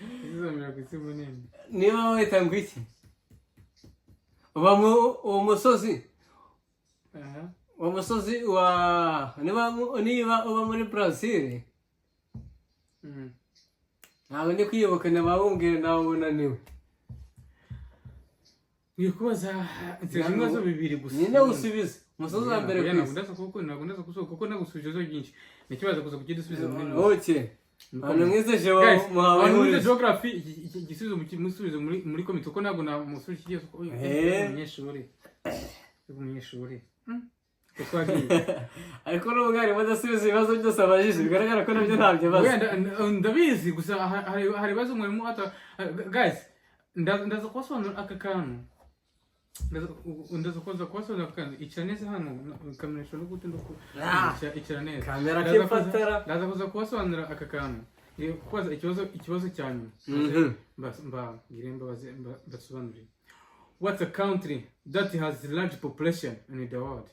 ku isi munini. niba wita ngo iki uba uwo musozi uwo musozi wa niba uba muri Brazil ntabwo ndi kwibuka nabawumbwira nawe unaniwe. ngiye kubaza ibibazo bibiri gusa nyine usubize umusozi wa mbere ku isi. ntabwo ndaza kuko nagusubije zo byinshi ni ikibazo gusa kuki dusubiza muri okay hano mwize muhawe geography igisubizo muri komite kuko ntabwo namusubije ikibazo ko umunyeshuri ariko n'umwarimu adasubiza ibibazo byose abajije bigaragara ko nabyo ntabyo bazi. ndabizi gusa hari ibibazo mwarimu guys ndaza kubasobanura aka kantu ndaza kubasobanura aka kantu. icara neza hano kamenyesha no gute icara neza kamera kifatara. ndaza kuza kubasobanurira aka kantu kubaza ikibazo cya nyuma basobanurire. What's a country that has a large population in the world?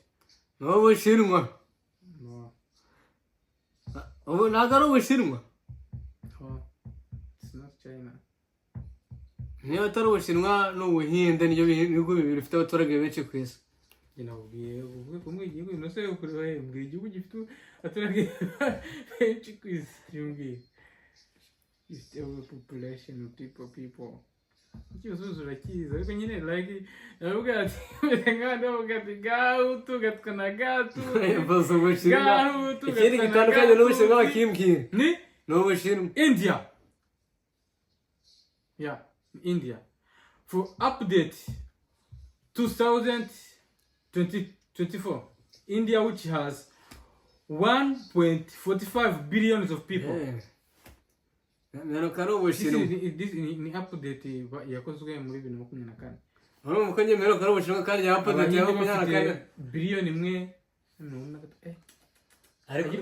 no Bushinwa. ubu ntabwo ari Ubushinwa. It's not China. niba atari Ubushinwa n'Ubuhinde nibyo bihugu bibiri bifite abaturage benshi ku isi. njye nababwiye uvuge ko muri igihugu no se kureba mbwira igihugu gifite abaturage benshi ku isi cyumbwira gifite population of people ikibazo urakiza ariko nyine like navuga ati nk'abandi bavuga ati gahutu gatwana gatu gahutu ikindi gitandukanye n'ubushinwa bakimbwira ni ubushinwa India for update 2024 India which has 1.45 billions of people. Meruka ari ubushinwa. This ni update yakozwe muri 2024. Urumva ko njye meruka ari ubushinwa kandi ya update ya 2024 billion imwe ariko u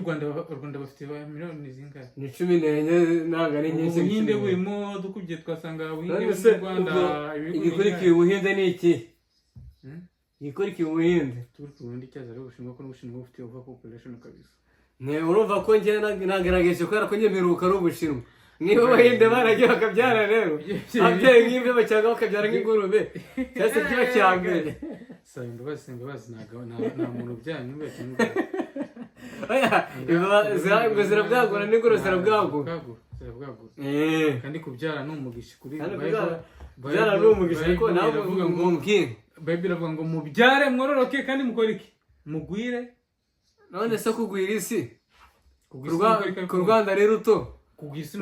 Rwanda bafite miliyoni zingahe? Ni 14 ntabwo ari nyinshi. Ubuhinde burimo dukubye twasanga Ubuhinde mu Rwanda igikurikiye Ubuhinde ni iki? Igikurikiye Ubuhinde. Turi ku Buhinde cyaza ari ubushinwa ko n'ubushinwa bufite over population kabisa. Ne urumva ko njye nagerageje kubera ko njye meruka ari ubushinwa. Niba Abahinde baragiye bakabyara rero ababyeyi nk'ibyo bacyanga bakabyara nk'ingurube cyase kiba cyambere. Saba imbabazi nta muntu ubyaye n'umwe cyangwa oya zirabwagura n'ingurube zirabwagura kandi kubyara ni umugisha kuri byara ni umugisha ariko nawe uvuga ngo mbwire Bible iravuga ngo mubyare mwororoke kandi mukore iki mugwire none se kugwira isi ku Rwanda rero ruto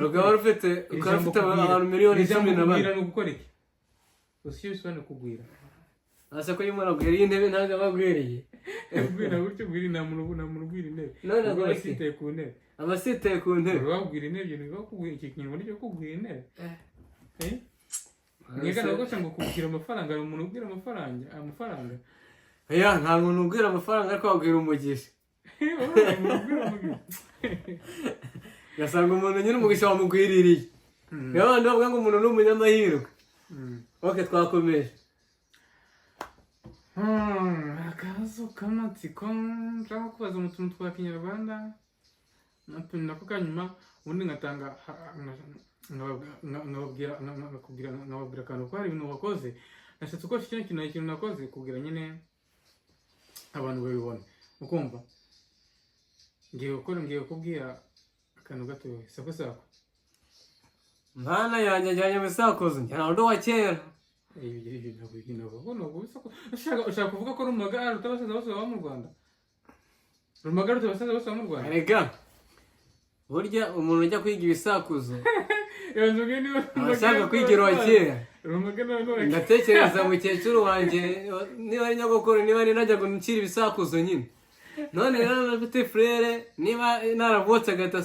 rugaba rufite abantu miliyoni 14 no gukora iki usiyo bisone kugwira asa ko yimara gwira intebe ntaga bagwiriye gwira gutyo gwira na muntu gwira intebe none abasite ku ntebe abasite ku ntebe bagwira intebe ni bakugwira iki kintu muri cyo kugwira intebe Niga nako cyangwa kubwira amafaranga umuntu ubwira amafaranga oya nta muntu ubwira amafaranga ariko abwira umugisha gasanga umuntu nyine umugisha wamugwiririye niyo bandi bavuga ngo umuntu ni umunyamahirwe oke twakomeje akazo k'amatsiko nshaka kubaza mu tuntu twa kinyarwanda nako kanyuma ubundi ngatanga nkababwira akantu ko hari ibintu wakoze nashatse ko ikintu nakoze kugira nyine abantu babibona ukumva ngiye kubwira akantu gato sako mwana yanjye ajyanye mu sakozo njyana ndo wa kera ushaka kuvuga ko Rumagara rutabasaza bose baba mu Rwanda Rumagara rutabasaza bose baba mu Rwanda rega burya umuntu ujya kwiga ibisakuzo abashaka kwigira wa kera ndatekereza mukecuru wanjye niba ari nyogokuru niba ari najyaga ncira ibisakuzo nyine none rero nafite frere niba naravutse agahita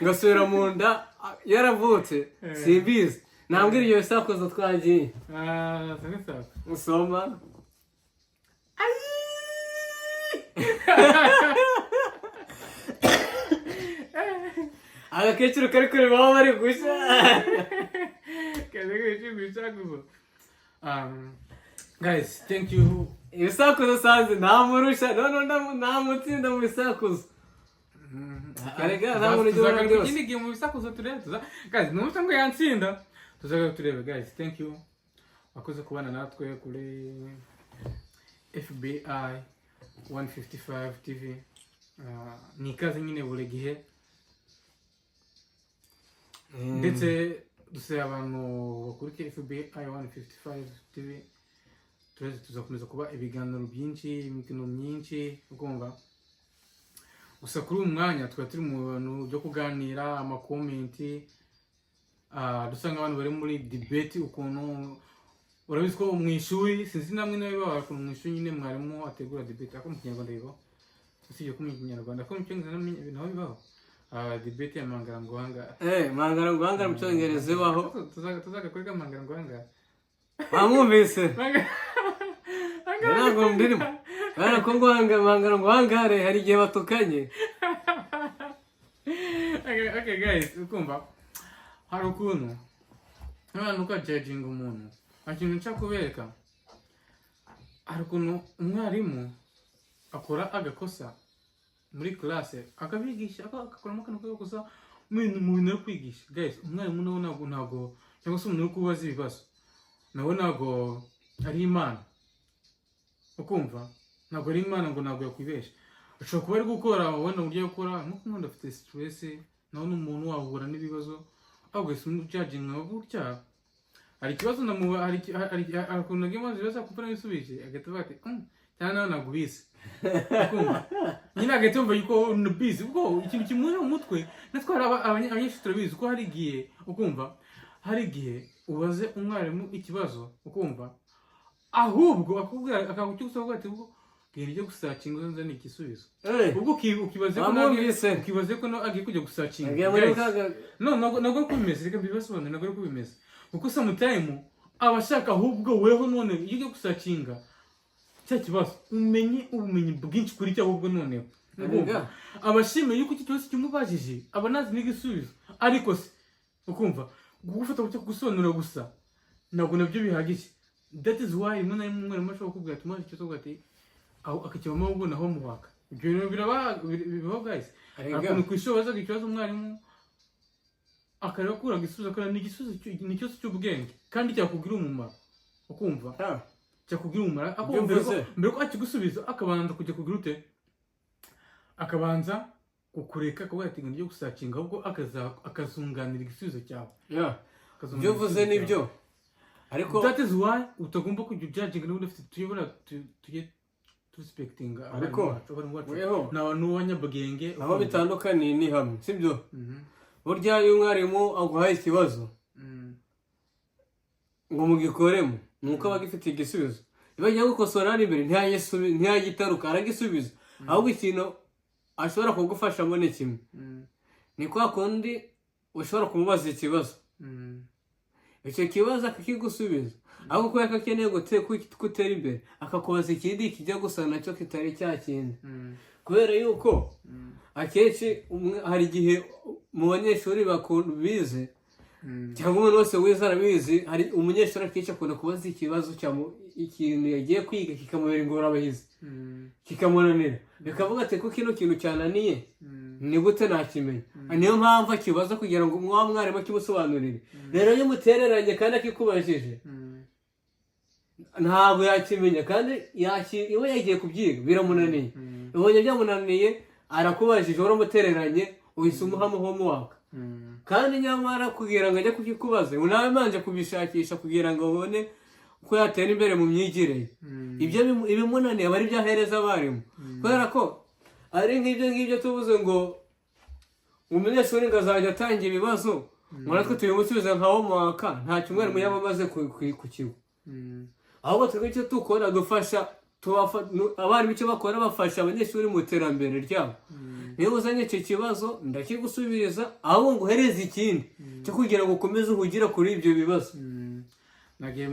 ngasubira mu nda yaravutse simbizi nambwira ibyo bisakuzo twagiye usoma agakecuru kari kureba aho bari gushya guys thank you ibisakuzo sanze ntamurusha ntamutsinda mu bisakuzo karega nta muntu ujya ubona byose ikindi gihe mu bisakuzo turebe guys n'umuco ngo yantsinda tuzaga turebe guys thank you wakoze kubana natwe kuri FBI 155 TV ni ikaze nyine buri gihe ndetse dusaba abantu bakurikiye FBI 155 TV tuzakomeza kuba ibiganiro byinshi imikino myinshi ugomba gusa kuri uyu mwanya twari turi mu bintu byo kuganira amakomenti dusanga abantu bari muri debate ukuntu urabizi ko mu ishuri sinzi namwe nawe baba mu ishuri nyine mwarimu ategura debate ako mu Kinyarwanda bibaho usibye ko mu Kinyarwanda ko mu Cyongereza naho bibaho debate ya mangaranguhanga mangaranguhanga mu Cyongereza ibaho tuzagakoreka mangaranguhanga wamwumvise ntabwo mbirimo kubera ko mangaranguhanga hari igihe batukanye okay guys ukumva hari ukuntu abantu ukajajinga umuntu ikintu nshaka kubereka hari ukuntu umwarimu akora agakosa muri classe akabigisha akakoramo akantu kagakosa mu bintu ari kwigisha guys umwarimu nawe ntabwo cyangwa se umuntu uri kubaza ibibazo nawe ntabwo ari Imana ukumva ntabwo ari imana ngo ntabwo yakwibesha. Ushobora kuba ari gukora wenda uburyo gukora nk'uko umuntu afite stress nawe n'umuntu wahura n'ibibazo ahubwo si umujajinga gutya hari ikibazo hari ukuntu nagiye maze ibibazo akumva n'ibisubije agahita avuga ati cyane nawe nagubizi nyine agahita yumva yuko unabizi ubwo ikintu kimuje mu mutwe natwe hari abanyeshuri turabizi ko hari igihe ukumva hari igihe ubaze umwarimu ikibazo ukumva ahubwo akakubwira akagucyusa ati ubwo genda ujye gusacinga uzanzane igisubizo ubwo ukibaze ko agiye kujya gusacinga ntabwo ari ko bimeze reka mbibasobanure ntabwo ari ko bimeze kuko sometimes aba ashaka ahubwo weho none iyo ugiye gusacinga cya kibazo ubumenyi bwinshi kuri cyo ahubwo noneho abashimiye yuko iki kibazo kimubajije aba nazi n'igisubizo ariko se ukumva gufata cyo gusobanura gusa ntabwo nabyo bihagije. That is why rimwe na rimwe umwarimu ashobora kukubwira ati maze ikibazo ati akakibamo ahubwo naho muhaka ibyo bintu bibaho guys. Akuntu ku ishuri bazaga ikibazo umwarimu akareba kura igisubizo akora n'igisubizo n'ikibazo cy'ubwenge kandi cyakubwira umumaro ukumva cyakubwira umumaro mbere ko akigusubiza akabanza kujya kugira ute akabanza kukureka akavuga ati ngiye gusacinga ahubwo akazunganira igisubizo cyawe. Ibyo uvuze nibyo ariko that is why utagomba kujya judging n'ubundi ufite tuyobora tujye respectinga ariko n'abantu b'abanyabwenge aho bitandukaniye ni hamwe sibyo. Burya iyo umwarimu aguhaye ikibazo ngo mugikoremo nuko aba agifite igisubizo niba agiye gukosora imbere ntiyagitaruka aragisubiza ahubwo ikintu ashobora kugufashamo ni kimwe ni kwa kundi ushobora kumubaza ikibazo icyo kibazo akakigusubiza ahubwo ko yakakeneye gutera imbere akakubaza ikindi kijya gusa nacyo kitari cya kindi kubera yuko akenshi hari igihe mu banyeshuri bize cyangwa umuntu wese wize arabizi hari umunyeshuri akenshi akunda kubaza ikibazo ikintu yagiye kwiga kikamubera ingorabahizi kikamunanira bikavuga ati ko kino kintu cyananiye ni gute nakimenya niyo mpamvu akibaza kugira ngo mwarimu akimusobanurire rero iyo umutereranye kandi akikubajije ntabwo yakimenya kandi iwe yagiye kubyiga biramunaniye ubonye byamunaniye arakubajije waramutereranye uhise umuhamo homework kandi nyamara kugira ngo ajye kukikubaza nawe manje kubishakisha kugira ngo ubone uko yatera imbere mu myigire ibyo ibimunaniye aba ari byo ahereza abarimu kubera ko ari nk'ibyo tuvuze ngo umunyeshuri ngo azajya atanga ibibazo ngo natwe tubimusubiza nka homework nta cyumweru yaba amaze ku kigo ahubwo twebwe icyo dukora dufasha abarimu icyo bakora bafasha abanyeshuri mu iterambere ryabo niba uzanye icyo kibazo ndakigusubiriza ahubwo ngo uhereze ikindi cyo kugira ngo ukomeze uhugire kuri ibyo bibazo. nagiye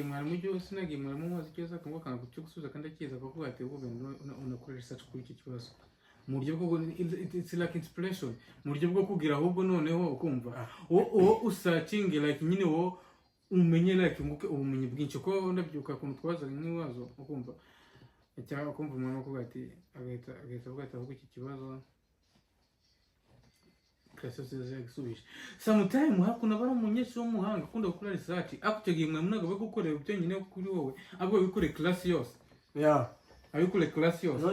mwarimu cyose nagiye mwarimu mubaza ikibazo akumva akanga gusubiza kandi akiza kuko ati ubwo unakora research kuri icyo kibazo mu buryo bwo it's like inspiration mu buryo bwo kugira ahubwo noneho ukumva uwo usearching like nyine wo umenye like ubumenyi bwinshi ko ndabyuka kuntu twazaga nk'ibibazo ukumva cyangwa ukumva umuntu kuvuga ati agahita avuga ati ahubwo iki kibazo kasose gusubisha sometimes hakuna bara umunyeshuri w'umuhanga akunda gukora research akutegeye mwe munaga bwo gukora ibyo nyine kuri wowe abo bikore class yose abikore class yose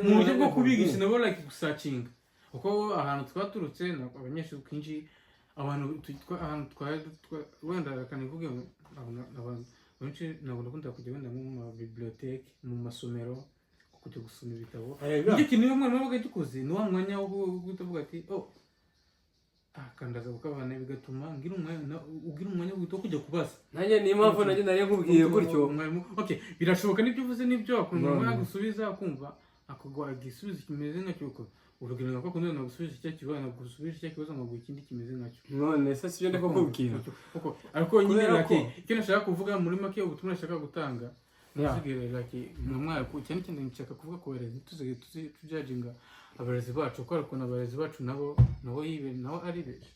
mu buryo bwo kubigisha nabo like gusearching uko ahantu twaturutse abanyeshuri kinji abantu wenda kanivuge abantu benshi ntabwo ndakunda kujya wenda mu bibliothèque mu masomero kujya gusoma ibitabo nicyo kintu umwana wabaga gikoze ni wa mwanya wo kuvuga ati kandaza ukabana bigatuma ugira umwanya wo kujya kubaza nanjye niyo mpamvu nanjye nari nkubwiye gutyo okay birashoboka nibyo uvuze nibyo akuntu yagusubiza akumva akagwa igisubizo kimeze nkacyo urugero nako kundi nagusubiza icyo kibazo nagusubiza icyo kibazo ngo ikindi kimeze nkacyo none se sibyo ndako kubwira ariko nyine like icyo nashaka kuvuga muri make ubutumwa nashaka gutanga nzigere like mwamwara ku cyane cyane nshaka kuvuga ko barezi tujajinga abarezi bacu ko ariko nabarezi bacu nabo ari beje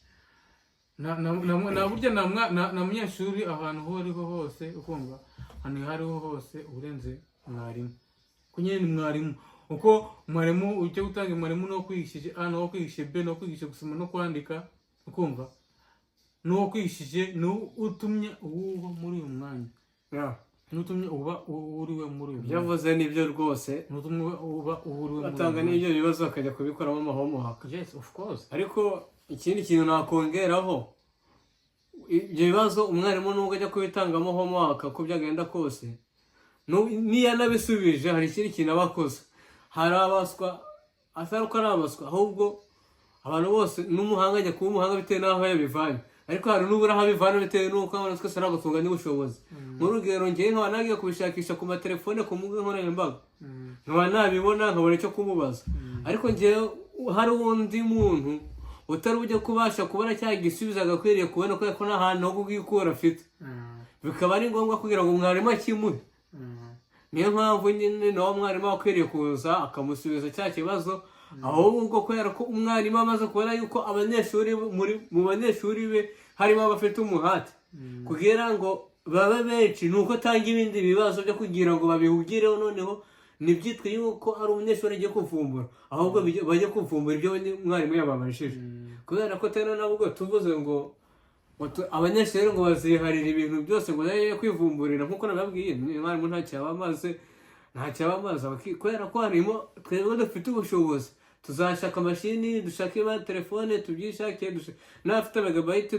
na burya na munyeshuri ahantu ho ariho hose ukumva hano hariho hose urenze mwarimu kunyene ni mwarimu uko mwarimu ujye gutanga mwarimu no kwigishije no kwigishije B no kwigisha gusoma no kwandika ukumva no kwigishije no utumye uwo muri uyu mwanya n'utumye uba uriwe muri uyu byavuze nibyo rwose n'utumye uba uriwe muri batanga n'ibyo bibazo bakajya kubikoramo amahomohaka. yes of course. ariko ikindi kintu nakongeraho, ibyo bibazo umwarimu nubwo ajya kubitangamo homework uko byagenda kose, niyo yanabisubije hari ikindi kintu aba akoze. hari abaswa, atari uko ari abaswa, ahubwo abantu bose n'umuhanga ajya kuba umuhanga bitewe n'aho yabivanye, ariko hari n'ubura aho abivana bitewe n'uko abantu twese ntabwo tunganya ubushobozi. nk'urugero ngewe nkaba nagiye kubishakisha ku matelefone ku mbuga nkoranyambaga, nkaba nabibona nkabona icyo kumubaza, ariko ngewe hari undi muntu utari ujya kubasha kubona cya gisubizo agakwiriye kubona kubera ko nta hantu ho kugikura afite, bikaba ari ngombwa kugira ngo umwarimu akimuhe. niyo mpamvu nyine nawe mwarimu akwiriye kuza akamusubiza cya kibazo, ahubwo kubera ko umwarimu amaze kubona yuko abanyeshuri mu banyeshuri be harimo abafite umuhate kugira ngo babe benshi, ni uko atanga ibindi bibazo byo kugira ngo babihugireho, noneho ntibyitwe yuko ari umunyeshuri agiye kuvumbura, ahubwo bajye kuvumbura ibyo umwarimu yababajije. kubera ko tena nabwo tuvuze ngo abanyeshuri ngo baziharira ibintu byose ngo bajye kwivumburira, nk'uko nababwiye umwarimu ntacyo aba amaze, kubera ko harimo twebwe dufite ubushobozi, tuzashaka amashini, dushake telefone, tubyishake, n'abafite megabayite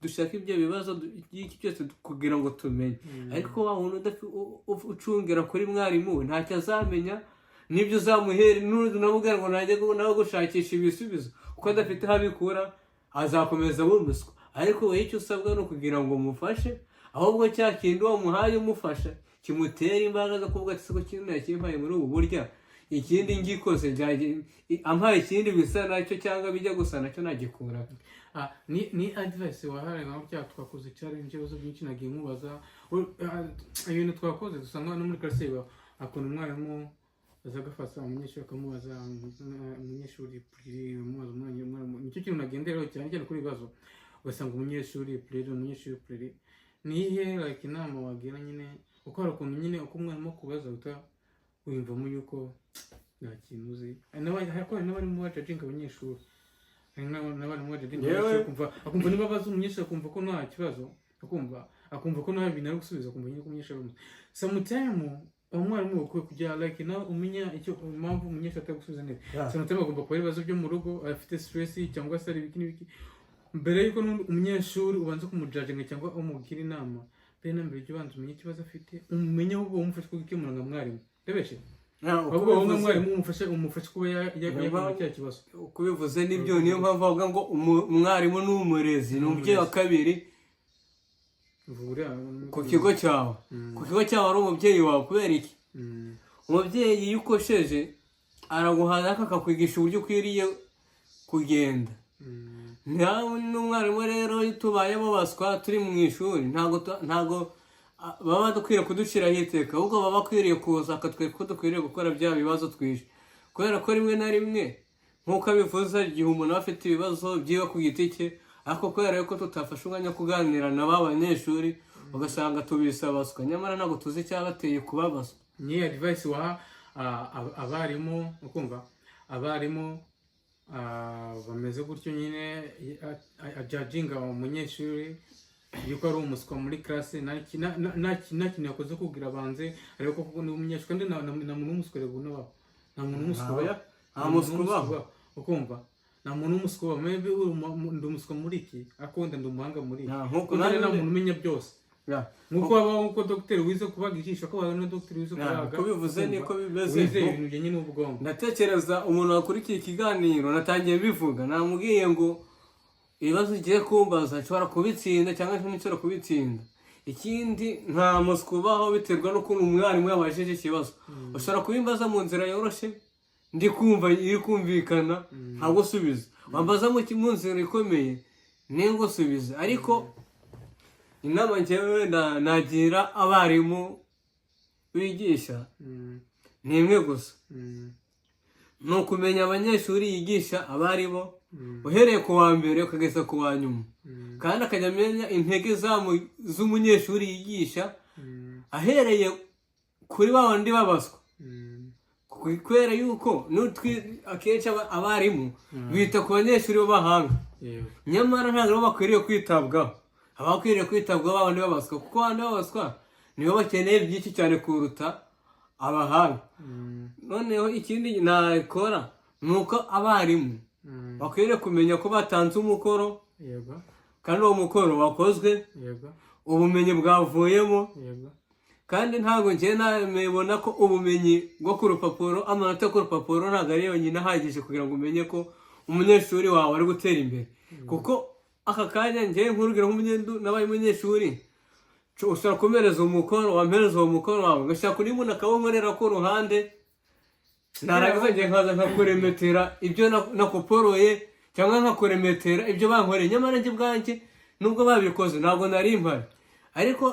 dushaka ibyo bibazo by'iki cyose kugira ngo tumenye. ariko wa muntu ucungira kuri mwarimu ntacyo azamenya, n'ibyo uzamuhera n'unamubwira ngo najye nawe gushakisha ibisubizo kuko adafite aho abikura, azakomeza bumuswa. ariko wowe icyo usabwa ni ukugira ngo umufashe, ahubwo cya kindi wamuhaye umufasha kimutera imbaraga zo kuvuga ati siko kintu yakimpaye muri ubu buryo, ikindi ngikoze ampaye ikindi bisa nacyo cyangwa bijya gusa nacyo nagikura. ni advice wahaye nawe twakoze challenge ibibazo byinshi nagiye mubaza ibintu twakoze, dusanga no muri classe akunda umwarimu azagafasa umunyeshuri akamubaza, umunyeshuri mubaza umwarimu, nicyo kintu nagenderaho cyane cyane kuri ibibazo, ugasanga umunyeshuri nihe like inama wagira nyine, uko hari ukuntu nyine uko umwarimu kubaza wiyumvamo yuko nta kintu uzi. n'abari mu bajajinga abanyeshuri, n'abari mu bajajinga akumva niba bazi umunyeshuri akumva ko nta kibazo, akumva ko nta bintu ari gusubiza, akumva nyine ko umunyeshuri ari sometime umwarimu ukwiye kujya like nawe umenya icyo impamvu umunyeshuri atari gusubiza neza. sometime agomba kuba ibibazo byo mu rugo, afite stress cyangwa se ari ibiki n'ibiki, mbere yuko umunyeshuri ubanza kumujajinga cyangwa umugira inama, mbere ujya ubanza umenye ikibazo afite, umenye ahubwo umufashe kugikemura nka mwarimu ndebeshe, ahubwo wowe mwarimu umufashe kuba yakemura cya kibazo. kubivuze nibyo, niyo mpamvu bavuga ngo umwarimu ni umurezi, ni umubyeyi wa kabiri ku kigo cyawe. ku kigo cyawe ari umubyeyi wawe. kubera iki? umubyeyi iyo ukosheje araguhana akakwigisha uburyo ukwiriye kugenda. n'umwarimu rero tubayemo baswa turi mu ishuri, ntago baba dukwiriye kuduciraho iteka, ahubwo baba bakwiriye kuza akatwereka ko dukwiriye gukora bya bibazo twishe. kubera ko rimwe na rimwe nk'uko abivuze, igihe umuntu aba afite ibibazo byiwe ku giti cye, ariko kubera yuko tutafashe umwanya wo kuganira na ba banyeshuri, ugasanga tubisa baswa, nyamara ntabwo tuzi icyabateye kubabazwa. ni advice waha abarimu, ukumva abarimu bameze gutyo nyine, ajajinga umunyeshuri yuko ari umuswa muri classe, nta kintu yakoze kugira abanze ariko kuko ni umunyeshuri, kandi nta muntu umuswa rego n'ababo, nta muntu umuswa ukumva, nta muntu umuswa, maybe ndi umuswa muri iki ariko wenda ndi umuhanga muri iki, kuko nta muntu umenya byose. nk'uko wabaho uko dogiteri wize kubaga ijisho, ko wabaho na dogiteri wize kubaga, uko bivuze niko bimeze. wize ibintu bijyanye n'ubwonko. ndatekereza umuntu wakurikiye ikiganiro natangiye bivuga, namubwiye ngo ibibazo ugiye kumbaza nshobora kubitsinda cyangwa nshobora kubitsinda. ikindi nta muswa ubaho biterwa n'ukuntu umwarimu yabajije ikibazo. ushobora kubimbaza mu nzira yoroshye, ndi kumva iri kumvikana, ntabwo usubiza. wambaza mu nzira ikomeye niyo gusubiza. ariko inama njyewe nagira abarimu bigisha ni imwe gusa, ni ukumenya abanyeshuri yigisha abarimu uhereye ku wa mbere ukageza ku wa nyuma, kandi akajya amenya intege z'umunyeshuri yigisha ahereye kuri ba bandi babaswa. kubera yuko akenshi abarimu bita ku banyeshuri b'abahanga, nyamara ntabwo bakwiriye kwitabwaho. abakwiriye kwitabwaho babandi babaswa, kuko abandi babaswa nibo bakeneye byinshi cyane kuruta abahanga. Noneho ikindi nakora ni uko abarimu bakwiriye kumenya ko batanze umukoro kandi uwo mukoro wakozwe, ubumenyi bwavuyemo, kandi ntabwo njye nabibona ko ubumenyi bwo ku rupapuro, amanota ku rupapuro ntabwo ari yonyine ahagije kugira ngo umenye ko umunyeshuri wawe ari gutera imbere. Kuko aka kanya njye nk'urugero nabaye umunyeshuri, ushobora kumereza umukoro, wampereza uwo mukoro wawe ngashaka undi muntu akawunkorera ku ruhande, narangiza njye nkaza nkakuremetera ibyo nakoporoye cyangwa nkakuremetera ibyo bankoreye, nyamara njye ubwanjye nubwo babikoze ntabwo nari mpari. Ariko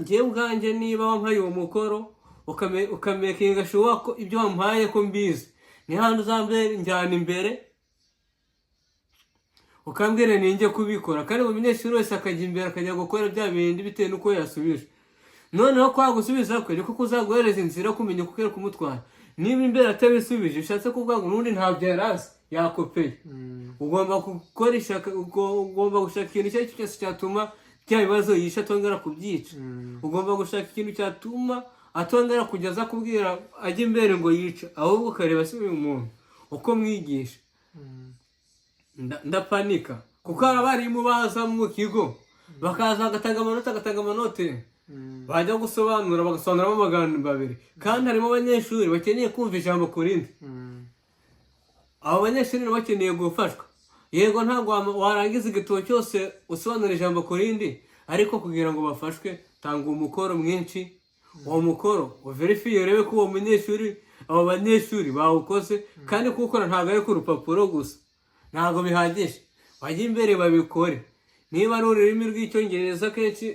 njye ubwanjye niba wampaye uwo mukoro ukamekinga shuwa ko ibyo wampaye ko mbizi, ni handi uzambere njyana imbere ukambwira ninjye kubikora, kandi buri munyeshuri wese akajya imbere akajya gukora bya bindi bitewe n'uko yasubije. Noneho kwa gusubiza kwe niko kuzaguhereza inzira yo kumenya uko kumutwara. Niba imbere atabisubije bishatse kuvuga ngo n'undi ntabyo yarazi yakopeye. Ugomba gukora ugomba gushaka ikintu icyo ari cyo cyose cyatuma bya bibazo yisha atongera kubyica. Ugomba gushaka ikintu cyatuma atongera kugeza kubwira ajya imbere ngo yica, ahubwo ukareba se uyu muntu uko mwigisha. Ndapanika kuko abarimu baza mu kigo bakaza bagatanga amanote, bajya gusobanura bagasobanuramo amagambo abiri, kandi harimo abanyeshuri bakeneye kumva ijambo ku rindi. Abo banyeshuri bakeneye gufashwa. Yego ntabwo warangiza igitabo cyose usobanura ijambo ku rindi, ariko kugira ngo bafashwe tanga umukoro mwinshi. Uwo mukoro uverifiye urebe ko uwo munyeshuri, abo banyeshuri bawukoze, kandi kuwukora ntabwo ari ku rupapuro gusa, ntabwo bihagije, bajya imbere babikore. Niba ari ururimi rw'icyongereza kenshi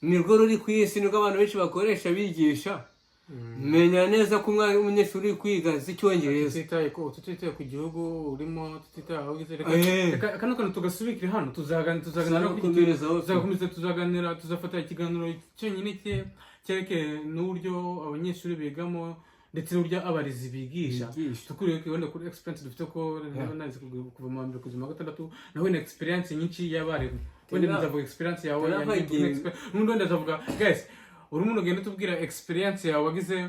nirwo ruri ku isi, nirwo abantu benshi bakoresha bigisha, menya neza ko umunyeshuri uri kwiga icyongereza. Tutitaye ku gihugu urimo, tutitaye aho ugeze. Kano kantu tugasubikira hano, tuzaganira, tuzafata ikiganiro cyonyine cyerekeye n'uburyo abanyeshuri bigamo ndetse n'uburyo abarezi bigisha. Tukuriye wenda kuri experience dufite ko nazi kuva mu mbere kuzima gatandatu, nawe na experience nyinshi y'abarimu. Wenda ndavuga experience yawe n'undi wenda ndavuga guys, uri umuntu ugenda tubwira experience yawe wagize,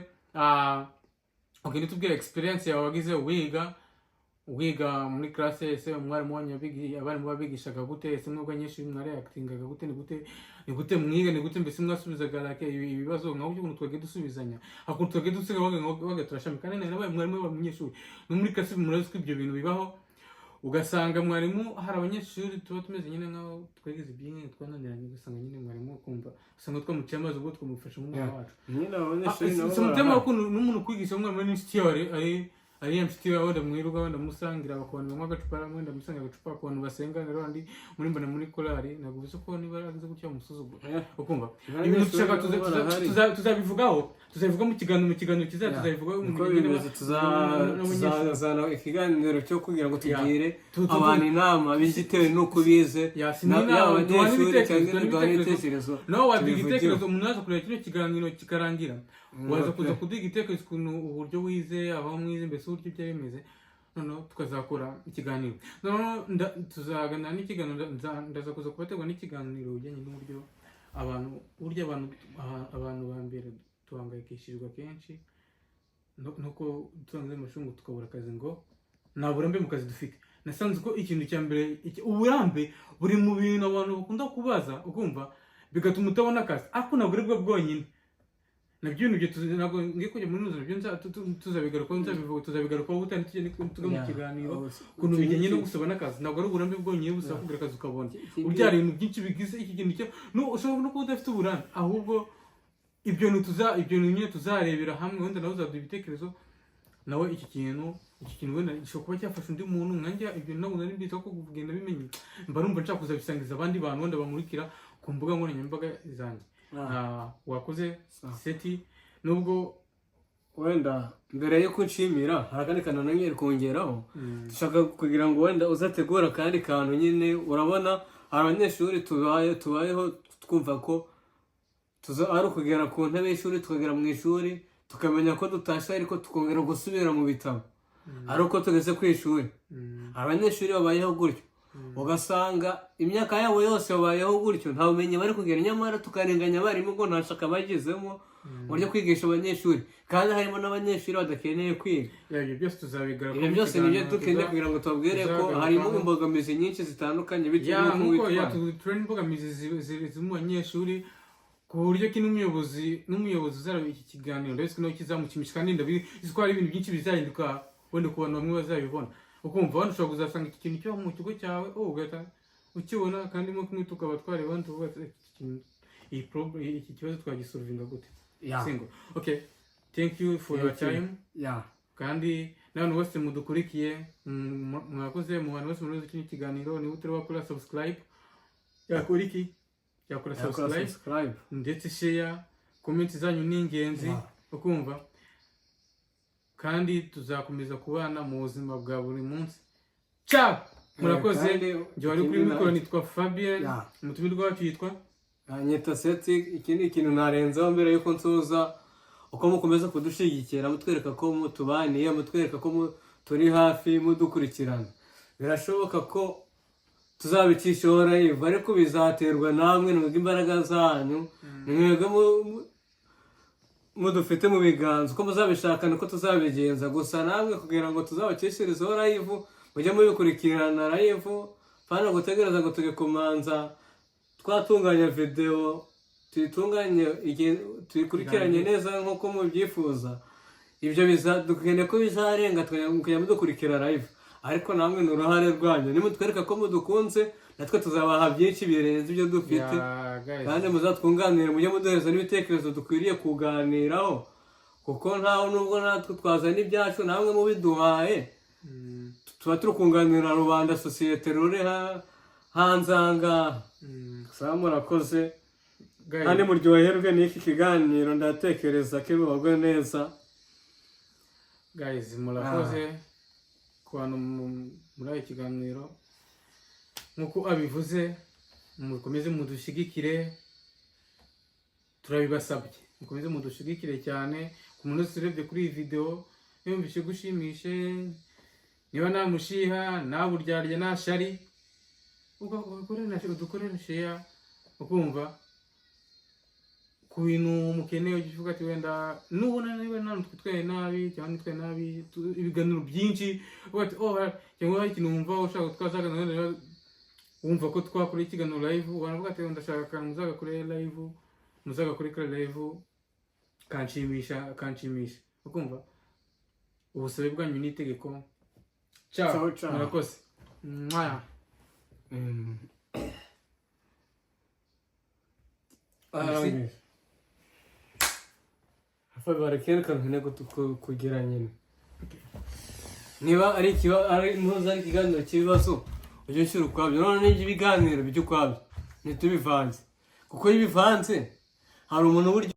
ugenda tubwira experience yawe wagize wiga muri class. Ese umwarimu wanyu abarimu babigishaga gute? Ese mwebwe abanyeshuri mwareactingaga gute? Ni gute mwiga? Ni gute mbese mwasubizaga ibibazo nkaho ukuntu twege dusubizanya, hakuntu twege dusiga waga turashamikana nabaye mwarimu w'abanyeshuri no muri class. Murazi ko ibyo bintu bibaho, ugasanga mwarimu hari abanyeshuri tuba tumeze nyine nkaho twegeze ibyinshi twananiranye, ugasanga nyine mwarimu ukumva usanga twamuciye amazi ubwo twamufasha mu mwana wacu. Nyine abanyeshuri nabo somutema ukuntu n'umuntu kwigisha umwana n'inshuti yawe ari inshuti yawe, wenda mwiruga wenda musangira bakabona bamwe agacupa, wenda musanga agacupa abantu basenga n'abandi muri mbana muri korali, ntabwo biso ko niba aranze gutya umusuzugura. Ukumva ibintu dushaka tuzabivugaho mu kiganiro kizaza, tuzabivugaho mu gihe tuzazana ikiganiro cyo kugira ngo tugire abantu inama bitewe n'uko bize, abanyeshuri cyangwa ibitekerezo. nawe waduha igitekerezo, umuntu waza kureba kino kiganiro kikarangira, waza kuza kuduha igitekerezo ukuntu uburyo wize, aho mwize, mbese uburyo byari bimeze. Noneho tukazakora ikiganiro, noneho tuzaganira n'ikiganiro, ndaza kuza kubategura n'ikiganiro bijyanye n'uburyo abantu ba mbere tuhangayikishijwe kenshi nuko turangiza amashuri ngo tukabura akazi, ngo nta burambe mu kazi dufite. Nasanze ko ikintu cya mbere uburambe buri mu bintu abantu bakunda kubaza, ukumva bigatuma utabona akazi, ariko ntabwo ari bwo bwonyine. Nabyo ntabwo ngiye kujya muri nuzo, nabyo tuzabigarukaho utari tujya tuga mu kiganiro ukuntu bijyanye no gusaba n'akazi. Ntabwo ari uburambe bwonyine busa kugira akazi ukabona, burya hari ibintu byinshi bigize iki kintu cyo ushobora no kuba udafite uburambe, ahubwo ibyo nyine tuzarebera hamwe. Wenda nawe uzaduha ibitekerezo, nawe iki kintu wenda gishobora kuba cyafasha undi muntu nkanjye. Ibyo ntabwo nari mbizi ko kugenda bimenye, mba numva nshaka kuzabisangiza abandi bantu wenda bamurikira ku mbuga nkoranyambaga zanjye. Wakoze Seti, nubwo wenda mbere yo kunshimira hari akandi kantu nongeye kongeraho, dushaka kugira ngo wenda uzategura akandi kantu. Nyine urabona abanyeshuri tubayeho twumva ko ari ukugera ku ntebe y'ishuri, tukagera mu ishuri tukamenya ko dutashe, ariko tukongera gusubira mu bitabo ari uko tugeze ku ishuri. Abanyeshuri babayeho gutyo, ugasanga imyaka yabo yose babayeho gutyo nta bumenyi bari kugira, nyamara tukarenganya abarimu ngo nta shaka bagezemo mu buryo kwigisha abanyeshuri, kandi harimo n'abanyeshuri badakeneye kwiga. ibyo byose tuzabigaruka, ibyo byose nibyo dukeneye kugira ngo tubabwire ko harimo imbogamizi nyinshi zitandukanye bitewe n'uko witwara. turabona imbogamizi ziri mu banyeshuri ku buryo ki n'umuyobozi uzaraba iki kiganiro ndetse no kizamukimisha, kandi ndabizi ko hari ibintu byinshi bizahinduka wenda ku bantu bamwe bazabibona, ukumva wenda ushobora kuzasanga iki kintu cyo mu kigo cyawe ugahita ukibona, kandi mo kumwe tukaba twareba tuvuga iki kibazo twagisolvinga gute. Single. Okay, thank you for your time. Kandi n'abantu bose mudukurikiye mwakoze, mu bantu bose muri iki kiganiro niba utari wakora subscribe yakora iki, yakora subscribe ndetse share, comment zanyu ni ingenzi ukumva, kandi tuzakomeza kubana mu buzima bwa buri munsi. Ciao, murakoze. Njye wari kuri mikoro nitwa Fabien, umutumirwa wacu yitwa Nyita Seti. Iki ni ikintu narenzaho mbere yuko nsoza, uko mukomeza kudushigikira mutwereka ko mutubaniye, mutwereka ko turi hafi mudukurikirana. Birashoboka ko tuzabicishaho live, ariko bizaterwa namwe, mwebwe imbaraga zanyu, mwebwe mudufite mu biganza, uko muzabishaka niko tuzabigenza. Gusa namwe kugira ngo tuzabakishirizeho live mujye mubikurikirana live, pana gutegereza ngo tujye kumanza twatunganya video tuyitunganye tuyikurikiranye neza nk'uko mubyifuza. Ibyo dukeneye ko bizarenga tukajya mudukurikira live, ariko namwe ni uruhare rwanyu. Nimutwereka ko mudukunze, natwe tuzabaha byinshi birenze ibyo dufite, kandi muzatwunganire, mujye muduhereza n'ibitekerezo dukwiriye kuganiraho, kuko ntaho nubwo natwe twazana ibyacu namwe mubiduhaye tuba turi kunganira rubanda, sosiyete ruri hanze ahangaha. Murakoze kandi muryoherwe n'iki kiganiro, ndatekereza ko bibagwe neza. Guys, murakoze ku bantu muri iki kiganiro, nk'uko abivuze, mukomeze mudushyigikire, turabibasabye, mukomeze mudushyigikire cyane. Ku muntu wese urebye kuri iyi video yumvise gushimishe, niba nta mushiha nta buryarya nta shari, udukorera share, ukumva ku bintu mukeneye uvuga ati wenda nubona niba nta twitwaye nabi cyangwa nitwaye nabi, ibiganiro byinshi ati cyangwa hari ikintu wumva ushaka twazaganira, wumva ko twakora ikiganiro live, wanavuga ati ndashaka muzagakore live, muzagakore live kanshimisha, ukumva ubusabe bwanyu ni itegeko. Ciao, murakoze. kugira nyine niba ari ikiganiro cy'ibibazo ujye ushyira ukwabyo, none n'ibyo ibiganiro bijya ukwabyo ntitubivanze, kuko iyo ubivanze hari umuntu burya